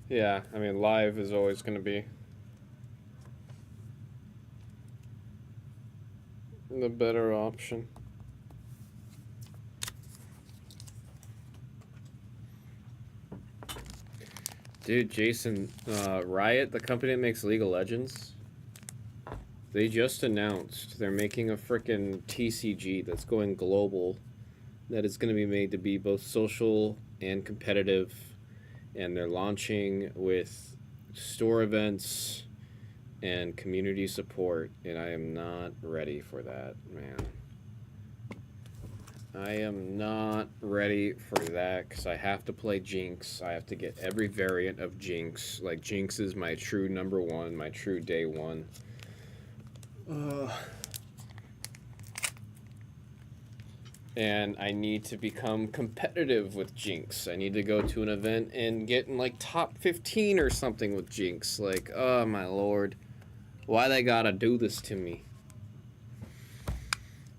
Yeah, I mean, live is always going to be the better option. Dude, Jason, Riot, the company that makes League of Legends, they just announced they're making a frickin' TCG that's going global, that is going to be made to be both social and competitive, and they're launching with store events and community support, and I am not ready for that, man. I am not ready for that, because I have to play Jinx. I have to get every variant of Jinx. Like, Jinx is my true number one, my true day one. And I need to become competitive with Jinx. I need to go to an event and get in, like, top 15 or something with Jinx. Like, oh my lord. Why they gotta do this to me?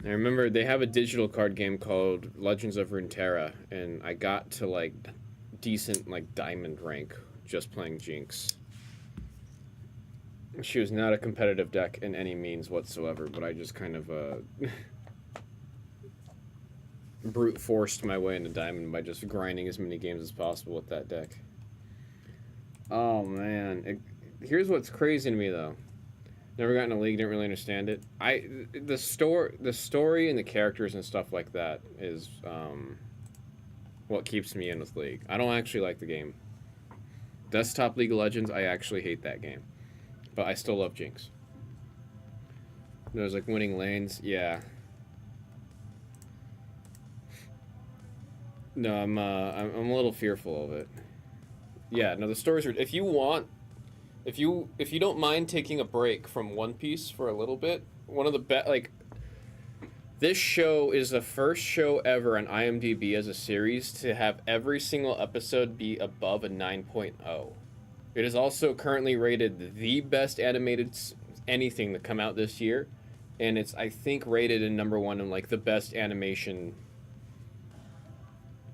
I remember they have a digital card game called Legends of Runeterra, and I got to, like, decent, like, diamond rank just playing Jinx. She was not a competitive deck in any means whatsoever, but I just kind of, brute forced my way into diamond by just grinding as many games as possible with that deck. Oh, man. Here's what's crazy to me, though. Never got in a league, didn't really understand it. The story and the characters and stuff like that is what keeps me in with League. I don't actually like the game. Desktop League of Legends, I actually hate that game. But I still love Jinx. There's like winning lanes, yeah. No, I'm a little fearful of it. Yeah, no, the stories are. If you don't mind taking a break from One Piece for a little bit, one of the best, like, this show is the first show ever on IMDb as a series to have every single episode be above a 9.0. It is also currently rated the best animated anything to come out this year, and it's, I think, rated in number one in, like, the best animation.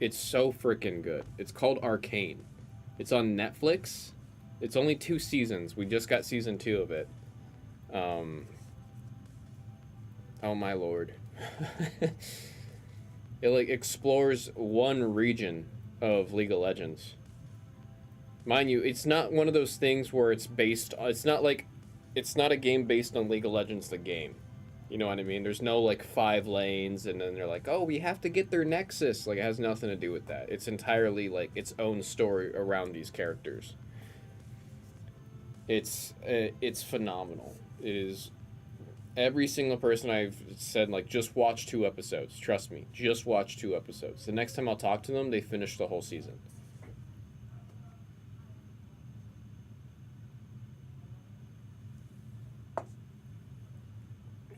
It's so freaking good. It's called Arcane. It's on Netflix. It's only 2 seasons. We just got season 2 of it. Oh my lord. It like explores one region of League of Legends. Mind you, it's not one of those things where it's based. It's not like, it's not a game based on League of Legends the game. You know what I mean? There's no like 5 lanes, and then they're like, oh, we have to get their nexus. Like, it has nothing to do with that. It's entirely like its own story around these characters. It's phenomenal. It is. Every single person I've said, like, just watch 2 episodes. Trust me, just watch 2 episodes. The next time I'll talk to them, they finish the whole season.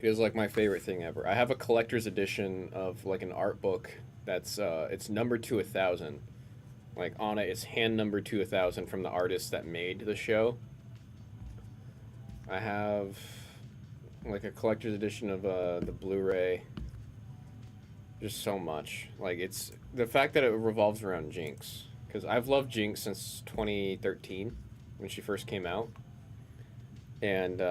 It is like my favorite thing ever. I have a collector's edition of like an art book that's it's numbered to 1,000. Like on it, it's hand numbered to 1,000 from the artist that made the show. I have like a collector's edition of the Blu-ray. Just so much. Like, it's the fact that it revolves around Jinx, because I've loved Jinx since 2013 when she first came out, and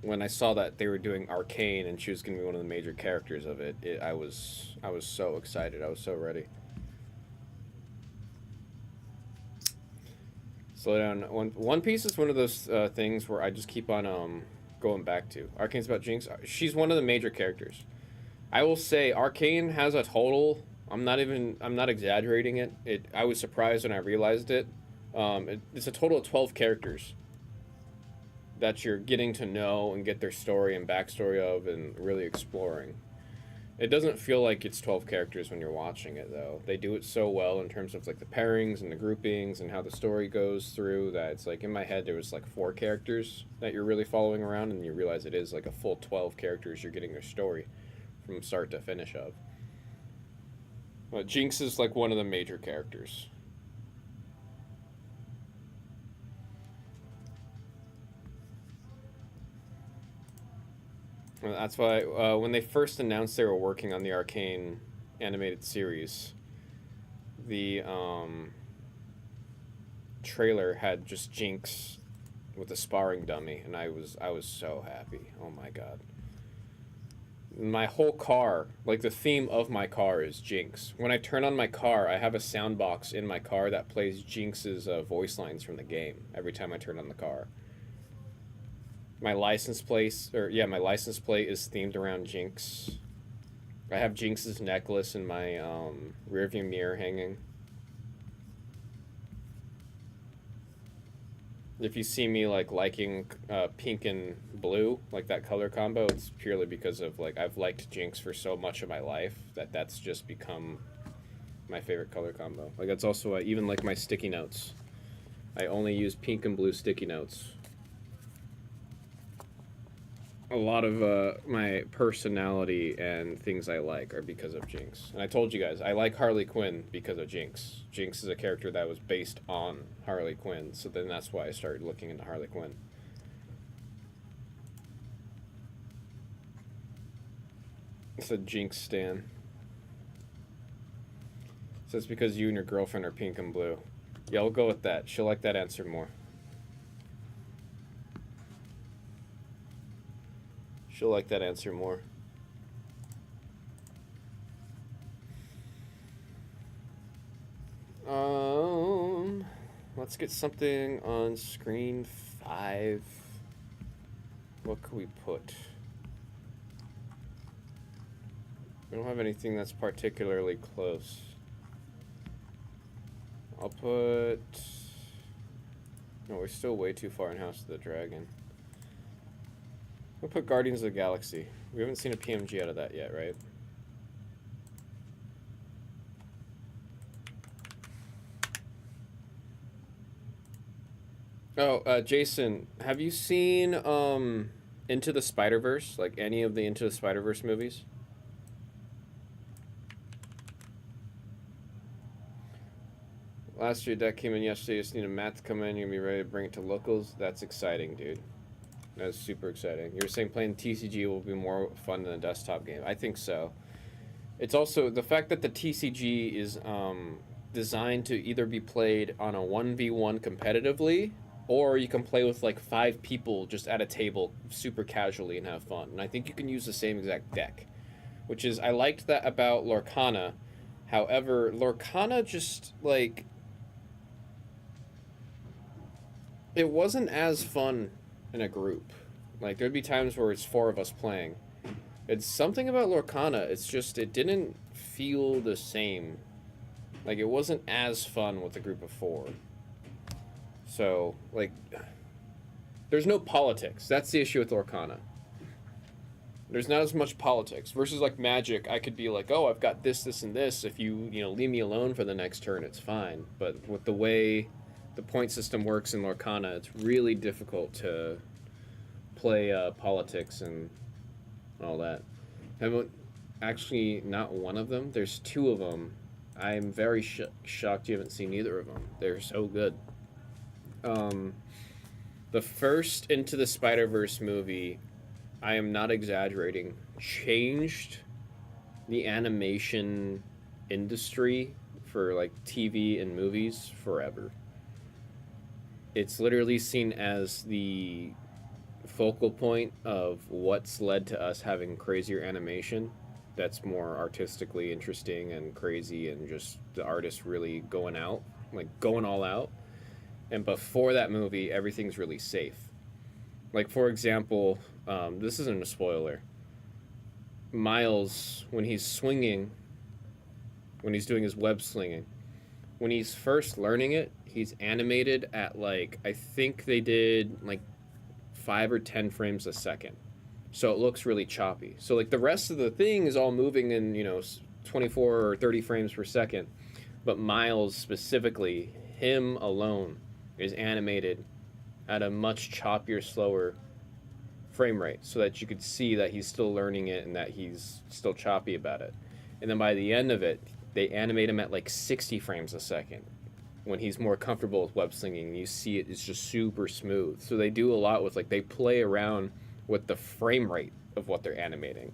when I saw that they were doing Arcane and she was going to be one of the major characters of it, I was so excited. I was so ready. Slow down. One Piece is one of those things where I just keep on going back to. Arcane's about Jinx. She's one of the major characters. I will say Arcane has a total. I'm not exaggerating it. I was surprised when I realized it. It's a total of 12 characters that you're getting to know and get their story and backstory of and really exploring. It doesn't feel like it's 12 characters when you're watching it, though. They do it so well in terms of like the pairings and the groupings and how the story goes through that it's like in my head there was like 4 characters that you're really following around, and you realize it is like a full 12 characters you're getting their story from start to finish of. But Jinx is like one of the major characters. That's why when they first announced they were working on the Arcane animated series, the trailer had just Jinx with a sparring dummy, and I was so happy. Oh my god. My whole car, like the theme of my car is Jinx. When I turn on my car, I have a sound box in my car that plays Jinx's voice lines from the game every time I turn on the car. My license plate is themed around Jinx. I have Jinx's necklace in my rearview mirror hanging. If you see me like liking pink and blue, like that color combo, it's purely because of like I've liked Jinx for so much of my life that's just become my favorite color combo. Like that's also even like my sticky notes. I only use pink and blue sticky notes. A lot of my personality and things I like are because of Jinx. And I told you guys, I like Harley Quinn because of Jinx. Jinx is a character that was based on Harley Quinn, so then that's why I started looking into Harley Quinn. It's a Jinx stan. So it's because you and your girlfriend are pink and blue. Yeah, I'll go with that. She'll like that answer more. She'll like that answer more. Let's get something on screen 5. What could we put? We don't have anything that's particularly close. I'll put... No, we're still way too far in House of the Dragon. We'll put Guardians of the Galaxy. We haven't seen a PMG out of that yet, right? Oh, Jason, have you seen Into the Spider-Verse? Like any of the Into the Spider-Verse movies? Last year, deck came in yesterday. You just need a mat to come in. You're going to be ready to bring it to locals. That's exciting, dude. That's super exciting. You were saying playing TCG will be more fun than a desktop game. I think so. It's also the fact that the TCG is designed to either be played on a 1v1 competitively, or you can play with like 5 people just at a table super casually and have fun. And I think you can use the same exact deck, which is, I liked that about Lorcana. However, Lorcana just like, it wasn't as fun in a group. Like, there'd be times where it's 4 of us playing. It's something about Lorcana, it's just, it didn't feel the same. Like, it wasn't as fun with a group of 4. So, like, there's no politics. That's the issue with Lorcana. There's not as much politics. Versus, like, Magic, I could be like, oh, I've got this, this, and this. If you leave me alone for the next turn, it's fine. But with the way the point system works in Lorcana, it's really difficult to play politics and all that. Actually, not one of them. There's 2 of them. I'm very shocked you haven't seen either of them. They're so good. The first Into the Spider-Verse movie, I am not exaggerating, changed the animation industry for like TV and movies forever. It's literally seen as the focal point of what's led to us having crazier animation that's more artistically interesting and crazy, and just the artists really going out, like going all out. And before that movie, everything's really safe. Like, for example, this isn't a spoiler. Miles, when he's swinging, when he's doing his web slinging, when he's first learning it, he's animated at like, I think they did like 5 or 10 frames a second. So it looks really choppy. So like the rest of the thing is all moving in, 24 or 30 frames per second. But Miles specifically, him alone, is animated at a much choppier, slower frame rate, so that you could see that he's still learning it and that he's still choppy about it. And then by the end of it, they animate him at like 60 frames a second when he's more comfortable with web slinging, and you see it's just super smooth. So they do a lot with, like, they play around with the frame rate of what they're animating.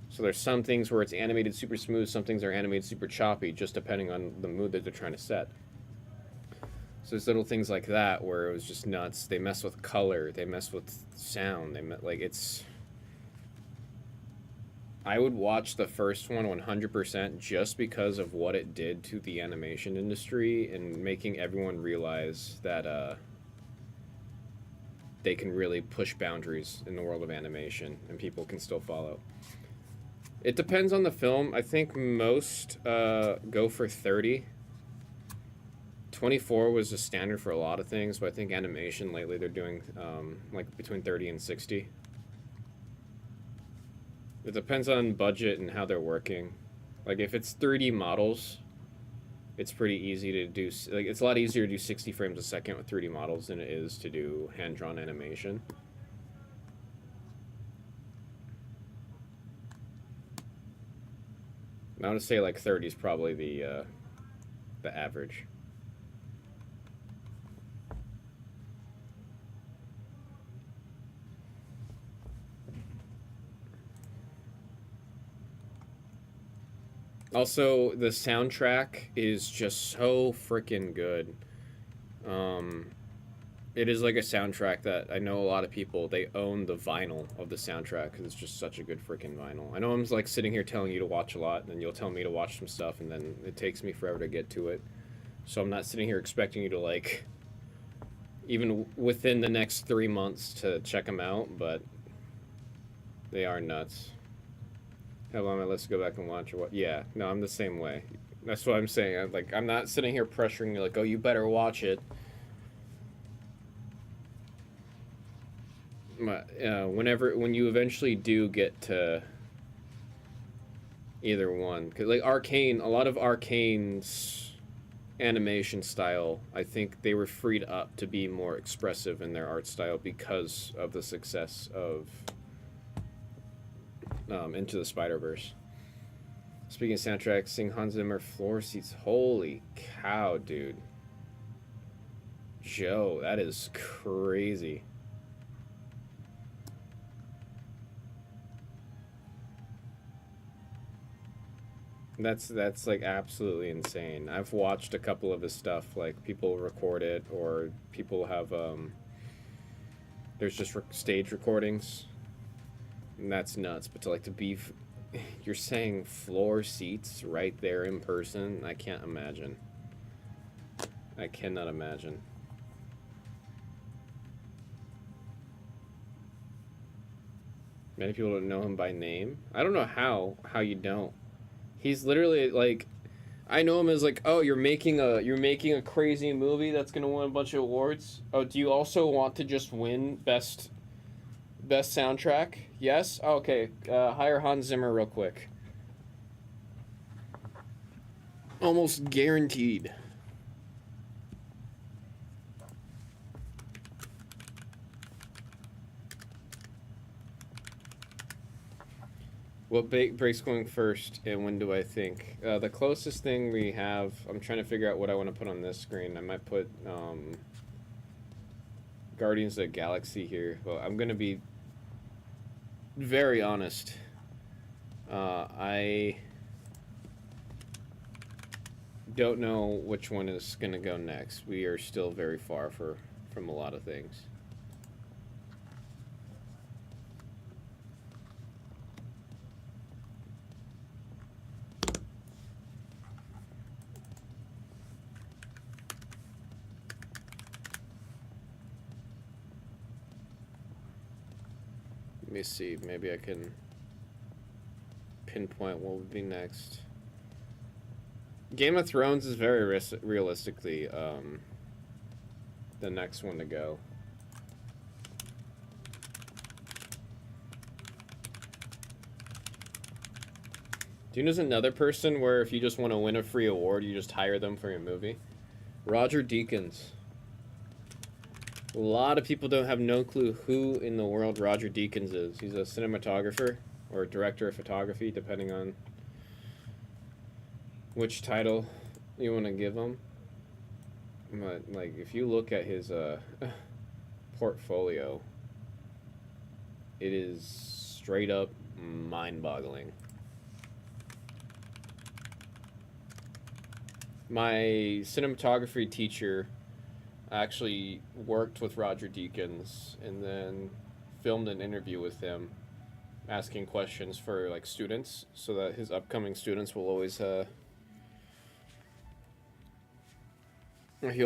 So there's some things where it's animated super smooth, some things are animated super choppy, just depending on the mood that they're trying to set. So there's little things like that where it was just nuts. They mess with color, they mess with sound, it's... I would watch the first one 100% just because of what it did to the animation industry and making everyone realize that they can really push boundaries in the world of animation and people can still follow. It depends on the film. I think most go for 30. 24 was the standard for a lot of things, but I think animation lately they're doing like between 30 and 60. It depends on budget and how they're working. Like, if it's 3D models, it's pretty easy to do. Like, it's a lot easier to do 60 frames a second with 3D models than it is to do hand-drawn animation. I would say like 30 is probably the average. Also, the soundtrack is just so freaking good. It is like a soundtrack that I know a lot of people, they own the vinyl of the soundtrack because it's just such a good freaking vinyl. I know I'm like sitting here telling you to watch a lot, and then you'll tell me to watch some stuff, and then it takes me forever to get to it. So I'm not sitting here expecting you to, like, even within the next 3 months to check them out, but they are nuts. Have on my list to go back and watch or what? Yeah, no, I'm the same way. That's what I'm saying. I'm not sitting here pressuring you like, oh, you better watch it. When you eventually do get to either one, because like Arcane, a lot of Arcane's animation style, I think they were freed up to be more expressive in their art style because of the success of Into the Spider-Verse. Speaking of soundtracks, seeing Hans Zimmer floor seats, holy cow, dude. Joe, that is crazy. That's like absolutely insane. I've watched a couple of his stuff, like people record it or people have there's just stage recordings, and that's nuts. But to like to be, you're saying floor seats right there in person. I can't imagine. I cannot imagine. Many people don't know him by name. I don't know how you don't. He's literally like, I know him as like, oh, you're making a crazy movie that's gonna win a bunch of awards. Oh, do you also want to just win best soundtrack? Yes. Okay. Hire Hans Zimmer real quick. Almost guaranteed. What break's going first, and when do I think? The closest thing we have, I'm trying to figure out what I want to put on this screen. I might put Guardians of the Galaxy here. Well, I'm going to be very honest. I don't know which one is going to go next. We are still very far from a lot of things. Let me see. Maybe I can pinpoint what would be next. Game of Thrones is very realistically the next one to go. Do you know there's another person where if you just want to win a free award, you just hire them for your movie? Roger Deakins. A lot of people don't have no clue who in the world Roger Deakins is. He's a cinematographer or director of photography, depending on which title you want to give him. But like, if you look at his portfolio, it is straight up mind-boggling. My cinematography teacher actually worked with Roger Deakins and then filmed an interview with him asking questions for like students so that his upcoming students will always he'll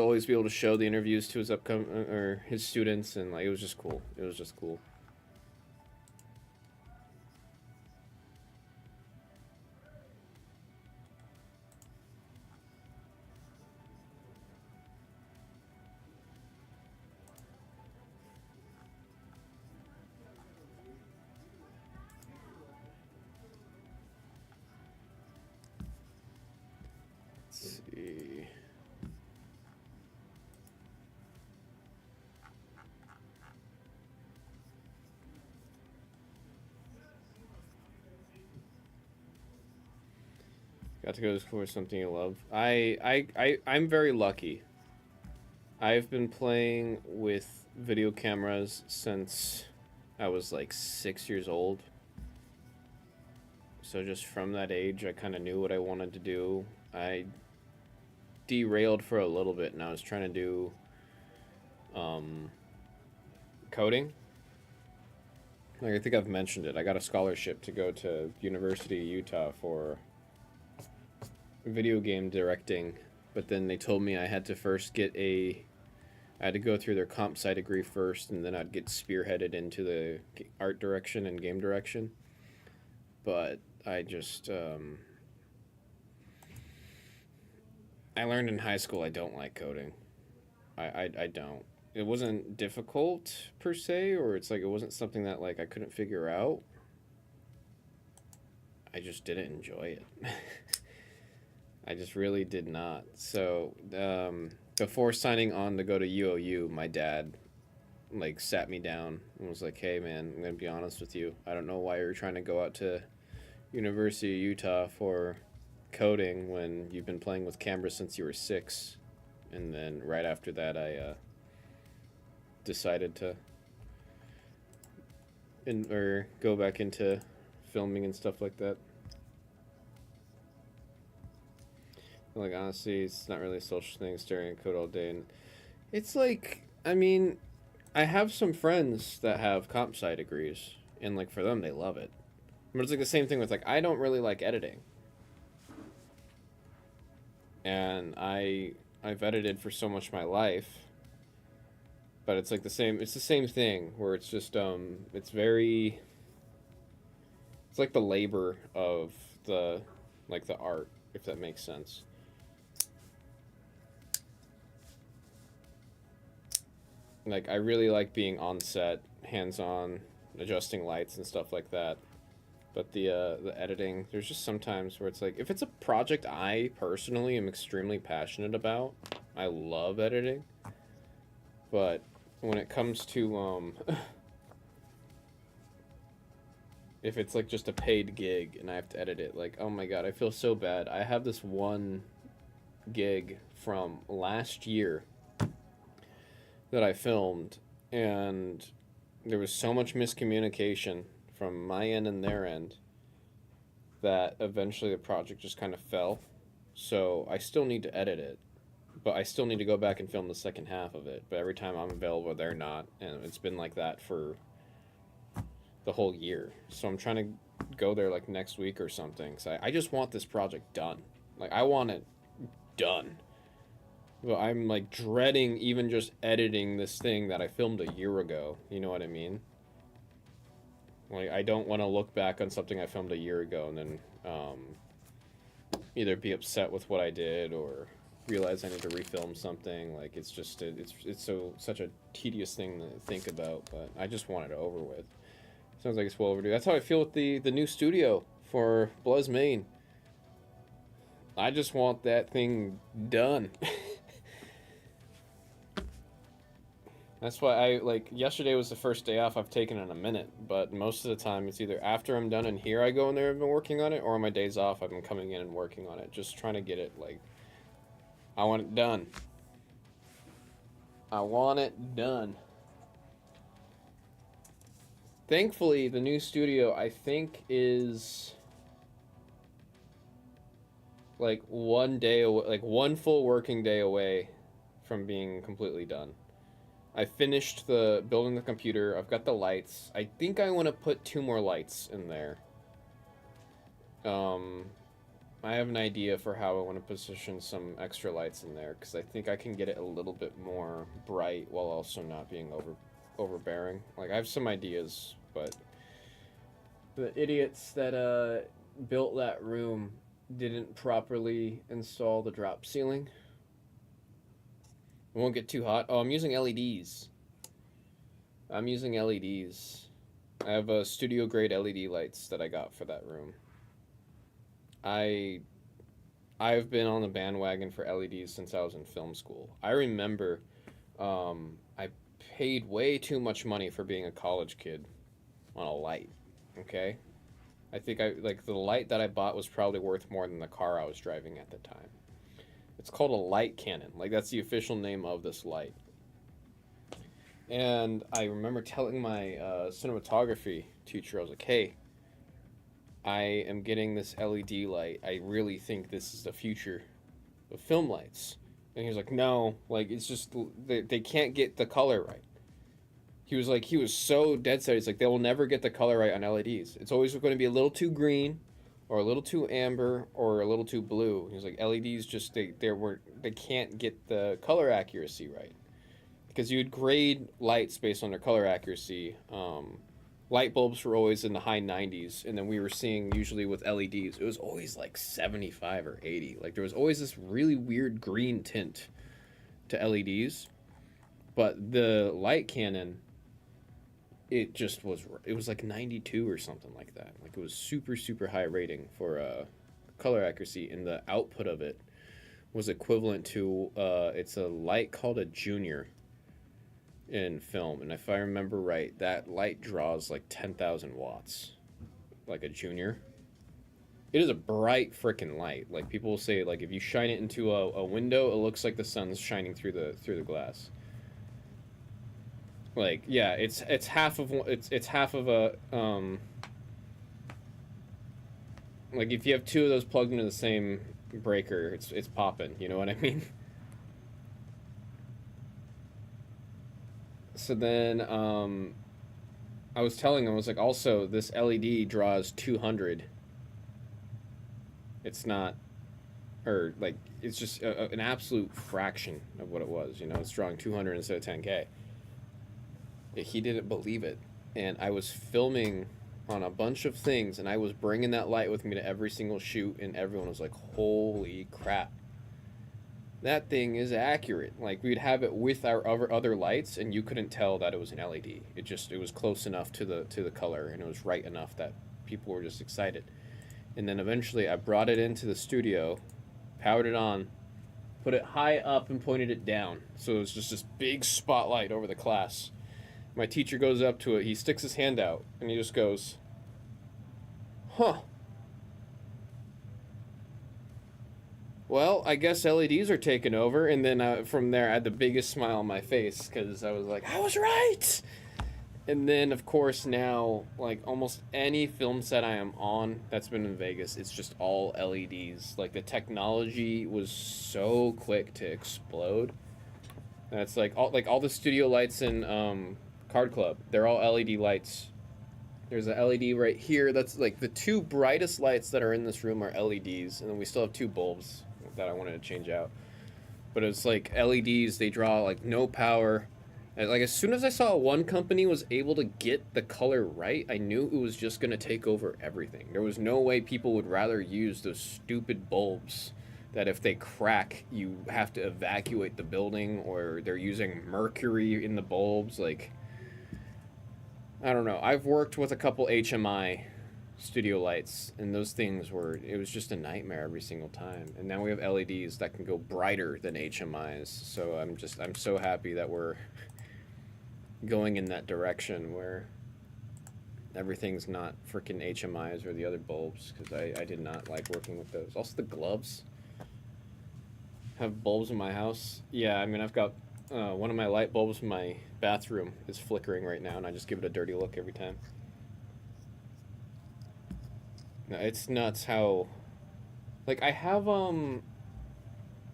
always be able to show the interviews to his upcoming or his students, and like it was just cool. It was just cool. Let's see. Got to go to school for something you love. I'm very lucky. I've been playing with video cameras since I was like 6 years old. So just from that age, I kind of knew what I wanted to do. I derailed for a little bit, and I was trying to do coding. Like I think I've mentioned it. I got a scholarship to go to University of Utah for video game directing, but then they told me I had to first get I had to go through their comp sci degree first, and then I'd get spearheaded into the art direction and game direction. But I just I learned in high school I don't like coding. I don't. It wasn't difficult per se, or it's like it wasn't something that like I couldn't figure out. I just didn't enjoy it. I just really did not. So before signing on to go to UOU, my dad like sat me down and was like, "Hey man, I'm gonna be honest with you. I don't know why you're trying to go out to University of Utah for coding when you've been playing with cameras since you were 6." And then right after that, I decided to go back into filming and stuff like that. Like, honestly, it's not really a social thing, staring at code all day. And it's like, I mean, I have some friends that have comp sci degrees, and like for them, they love it. But it's like the same thing with like, I don't really like editing. And I've edited for so much of my life, but it's like it's the same thing where it's just it's very, it's like the labor of the, like the art, if that makes sense. Like, I really like being on set, hands on, adjusting lights and stuff like that. But the editing, there's just sometimes where it's like, if it's a project I personally am extremely passionate about, I love editing. But when it comes to if it's like just a paid gig and I have to edit it, like, oh my god, I feel so bad. I have this one gig from last year that I filmed, and there was so much miscommunication from my end and their end that eventually the project just kind of fell. So I still need to edit it, but I still need to go back and film the second half of it. But every time I'm available, they're not, and it's been like that for the whole year. So I'm trying to go there like next week or something. So I just want this project done. Like, I want it done. But I'm like dreading even just editing this thing that I filmed a year ago. You know what I mean? Like, I don't want to look back on something I filmed a year ago and then either be upset with what I did or realize I need to refilm something. Like, it's just it's such a tedious thing to think about. But I just want it over with. Sounds like it's well overdue. That's how I feel with the new studio for Bluzz Main. I just want that thing done. That's why I, like, yesterday was the first day off I've taken in a minute, but most of the time it's either after I'm done and here I go in there and been working on it, or on my days off I've been coming in and working on it, just trying to get it, like, I want it done. I want it done. Thankfully, the new studio, I think, is like one day away, like one full working day away from being completely done. I finished the building the computer. I've got the lights. I think I want to put 2 more lights in there. I have an idea for how I want to position some extra lights in there, because I think I can get it a little bit more bright while also not being overbearing. Like, I have some ideas, but the idiots that built that room didn't properly install the drop ceiling. It won't get too hot. Oh, I'm using LEDs. I have studio grade LED lights that I got for that room. I've been on the bandwagon for LEDs since I was in film school. I remember I paid way too much money for being a college kid on a light. Okay? I think the light that I bought was probably worth more than the car I was driving at the time. It's called a light cannon. Like, that's the official name of this light. And I remember telling my cinematography teacher, I was like, hey, I am getting this LED light. I really think this is the future of film lights. And he was like, no, like, it's just, they can't get the color right. He was so dead set. He's like, they will never get the color right on LEDs. It's always going to be a little too green, or a little too amber, or a little too blue. He's like, LEDs just they can't get the color accuracy right, because you would grade lights based on their color accuracy. Light bulbs were always in the high 90s, and then we were seeing usually with LEDs it was always like 75 or 80. Like, there was always this really weird green tint to LEDs, but the light cannon, it was like 92 or something like that. Like, it was super high rating for color accuracy, and the output of it was equivalent to it's a light called a junior in film, and if I remember right, that light draws like 10,000 watts, like a junior. It is a bright freaking light. Like, people will say, like, if you shine it into a window, it looks like the sun's shining through the glass. Like, yeah, it's half of a like, if you have 2 of those plugged into the same breaker. It's popping. You know what I mean? So then I was telling him, I was like, also this LED draws 200. It's not, or like it's just an absolute fraction of what it was. You know, it's drawing 200 instead of 10K. He didn't believe it, and I was filming on a bunch of things, and I was bringing that light with me to every single shoot, and everyone was like, holy crap, that thing is accurate. Like, we'd have it with our other lights, and you couldn't tell that it was an LED. It was close enough to the color, and it was right enough that people were just excited. And then eventually I brought it into the studio, powered it on, put it high up and pointed it down, so it was just this big spotlight over the class. My teacher goes up to it, he sticks his hand out, and he just goes, huh. Well, I guess LEDs are taking over. And then from there, I had the biggest smile on my face, because I was like, I was right! And then, of course, now, like, almost any film set I am on that's been in Vegas, it's just all LEDs. Like, the technology was so quick to explode. That's like all the studio lights in Card Club, they're all LED lights. There's an LED right here. That's like the two brightest lights that are in this room are LEDs, and then we still have two bulbs that I wanted to change out. But it's like LEDs, they draw like no power. And like as soon as I saw one company was able to get the color right, I knew it was just gonna take over everything. There was no way people would rather use those stupid bulbs that if they crack, you have to evacuate the building, or they're using mercury in the bulbs. Like, I don't know. I've worked with a couple HMI studio lights, and those things it was just a nightmare every single time. And now we have LEDs that can go brighter than HMIs. So I'm so happy that we're going in that direction where everything's not freaking HMIs or the other bulbs, because I did not like working with those. Also, the gloves have bulbs in my house. Yeah, I mean, I've got one of my light bulbs in my bathroom is flickering right now, and I just give it a dirty look every time. No, it's nuts how, like, I have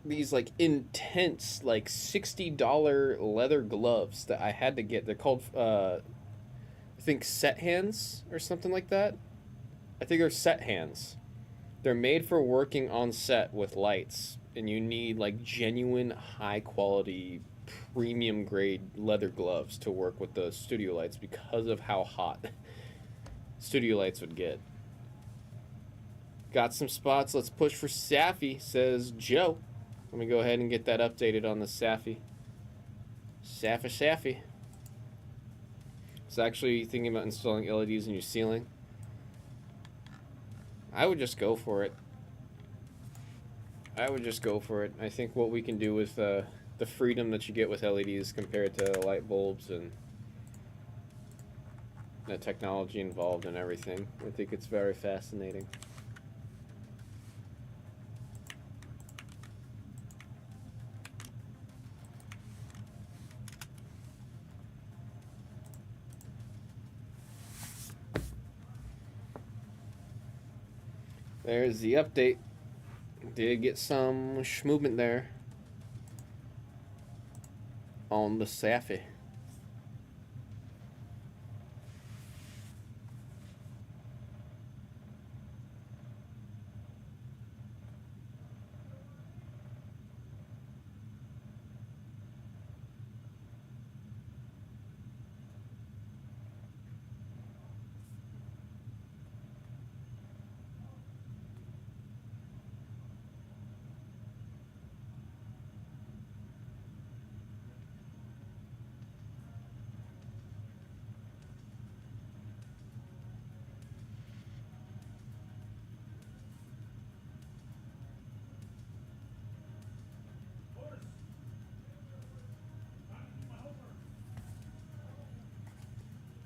these like intense like $60 leather gloves that I had to get. They're called I think set hands or something like that. I think they're set hands. They're made for working on set with lights, and you need like genuine high quality premium grade leather gloves to work with the studio lights because of how hot studio lights would get. Got some spots. Let's push for Safi, says Joe. Let me go ahead and get that updated on the Safi. Safi. It's actually thinking about installing LEDs in your ceiling. I would just go for it. I think what we can do with the freedom that you get with LEDs compared to light bulbs and the technology involved and everything, I think it's very fascinating. There's the update. Did get some movement there on the Safi.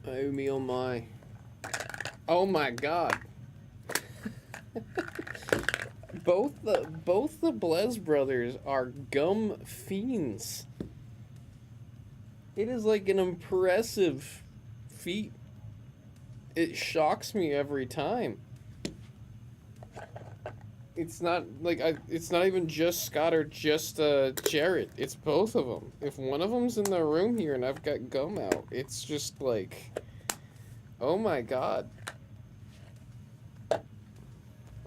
Oh me, oh my. Oh my god. both the Blez brothers are gum fiends. It is like an impressive feat. It shocks me every time. It's not like it's not even just Scott or just Jarrett. It's both of them. If one of them's in the room here and I've got gum out, it's just like, oh my god.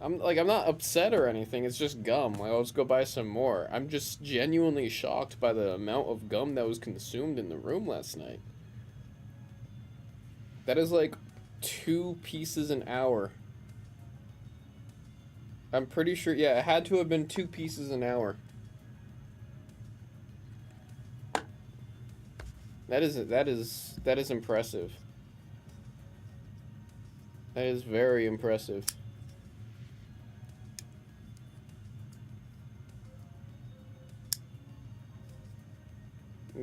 I'm not upset or anything. It's just gum. Like, I'll just go buy some more. I'm just genuinely shocked by the amount of gum that was consumed in the room last night. That is like 2 pieces an hour. I'm pretty sure, yeah, it had to have been 2 pieces an hour. That is impressive. That is very impressive.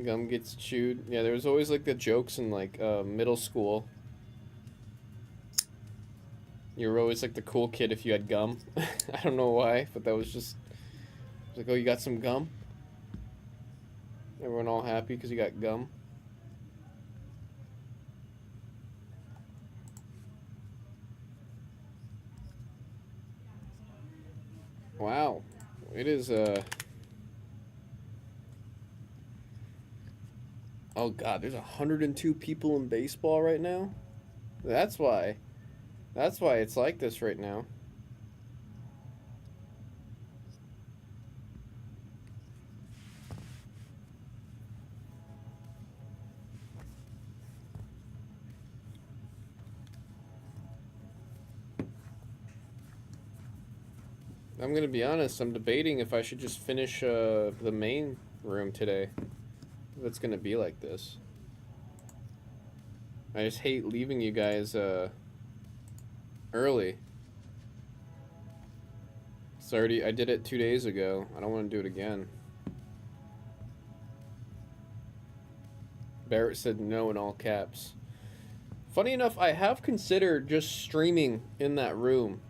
Gum gets chewed. Yeah, there was always like the jokes in like middle school. You were always like the cool kid if you had gum. I don't know why, but that was just like, oh, you got some gum? Everyone all happy because you got gum. Wow. It is oh god, there's 102 people in baseball right now? That's why. That's why it's like this right now. I'm gonna be honest, I'm debating if I should just finish the main room today. If it's gonna be like this. I just hate leaving you guys early. I did it 2 days ago. I don't want to do it again. Barrett said no in all caps. Funny enough, I have considered just streaming in that room.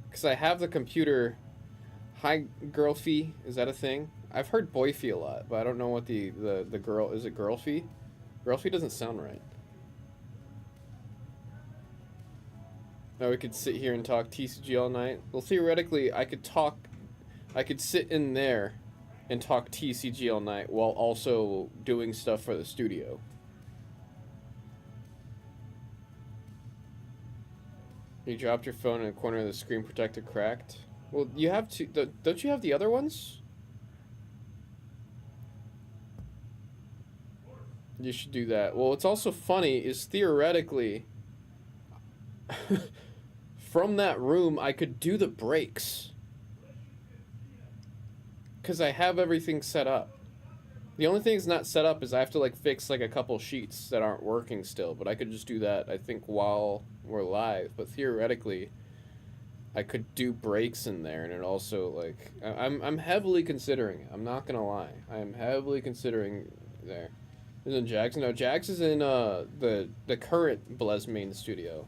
Because I have the computer. Hi, girlfie. Is that a thing? I've heard boyfie a lot, but I don't know what the girl... Is it girlfie? Girlfie doesn't sound right. Now we could sit here and talk TCG all night. Well, theoretically, I could sit in there and talk TCG all night while also doing stuff for the studio. You dropped your phone in the corner of the screen protector cracked. Well, you have to... Don't you have the other ones? You should do that. Well, what's also funny is theoretically... from that room, I could do the breaks. Because I have everything set up. The only thing that's not set up is I have to like fix like a couple sheets that aren't working still. But I could just do that, I think, while we're live. But theoretically, I could do breaks in there. And it also like... I'm heavily considering it. I'm not going to lie. I am heavily considering there. Isn't Jags? No, Jags is in the current Blesmain studio.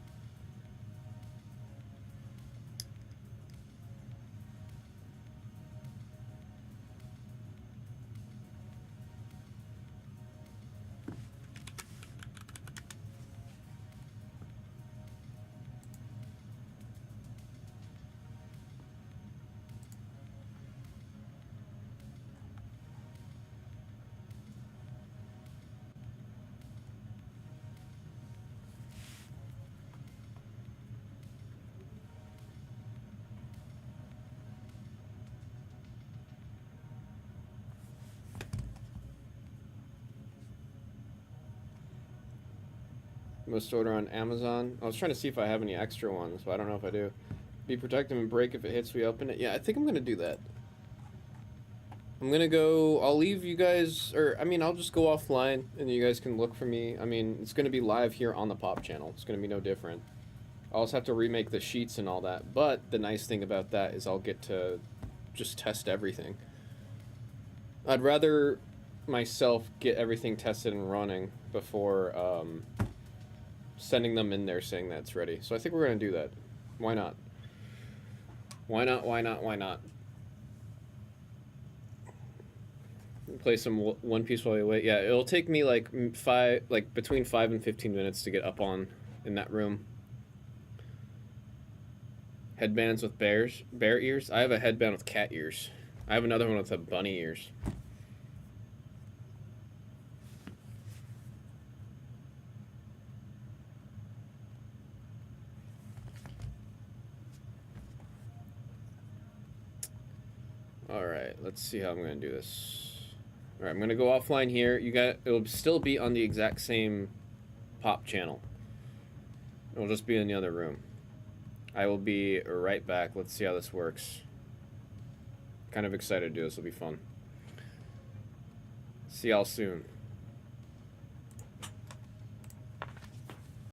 Most order on Amazon. I was trying to see if I have any extra ones, but I don't know if I do. Be protective and break if it hits we open it. Yeah, I think I'm gonna do that. I'm gonna go... I'll leave you guys... Or, I mean, I'll just go offline, and you guys can look for me. I mean, it's gonna be live here on the Pop channel. It's gonna be no different. I'll also have to remake the sheets and all that. But the nice thing about that is I'll get to just test everything. I'd rather myself get everything tested and running before... sending them in there saying that's ready. So I think we're going to do that. Why not? Why not, why not, why not? Play some One Piece while we wait. Yeah, it'll take me like between 5 and 15 minutes to get up on in that room. Headbands with bear ears. I have a headband with cat ears. I have another one with bunny ears. Alright, let's see how I'm going to do this. Alright, I'm going to go offline here. It'll still be on the exact same pop channel. It'll just be in the other room. I will be right back. Let's see how this works. Kind of excited to do this. It'll be fun. See y'all soon.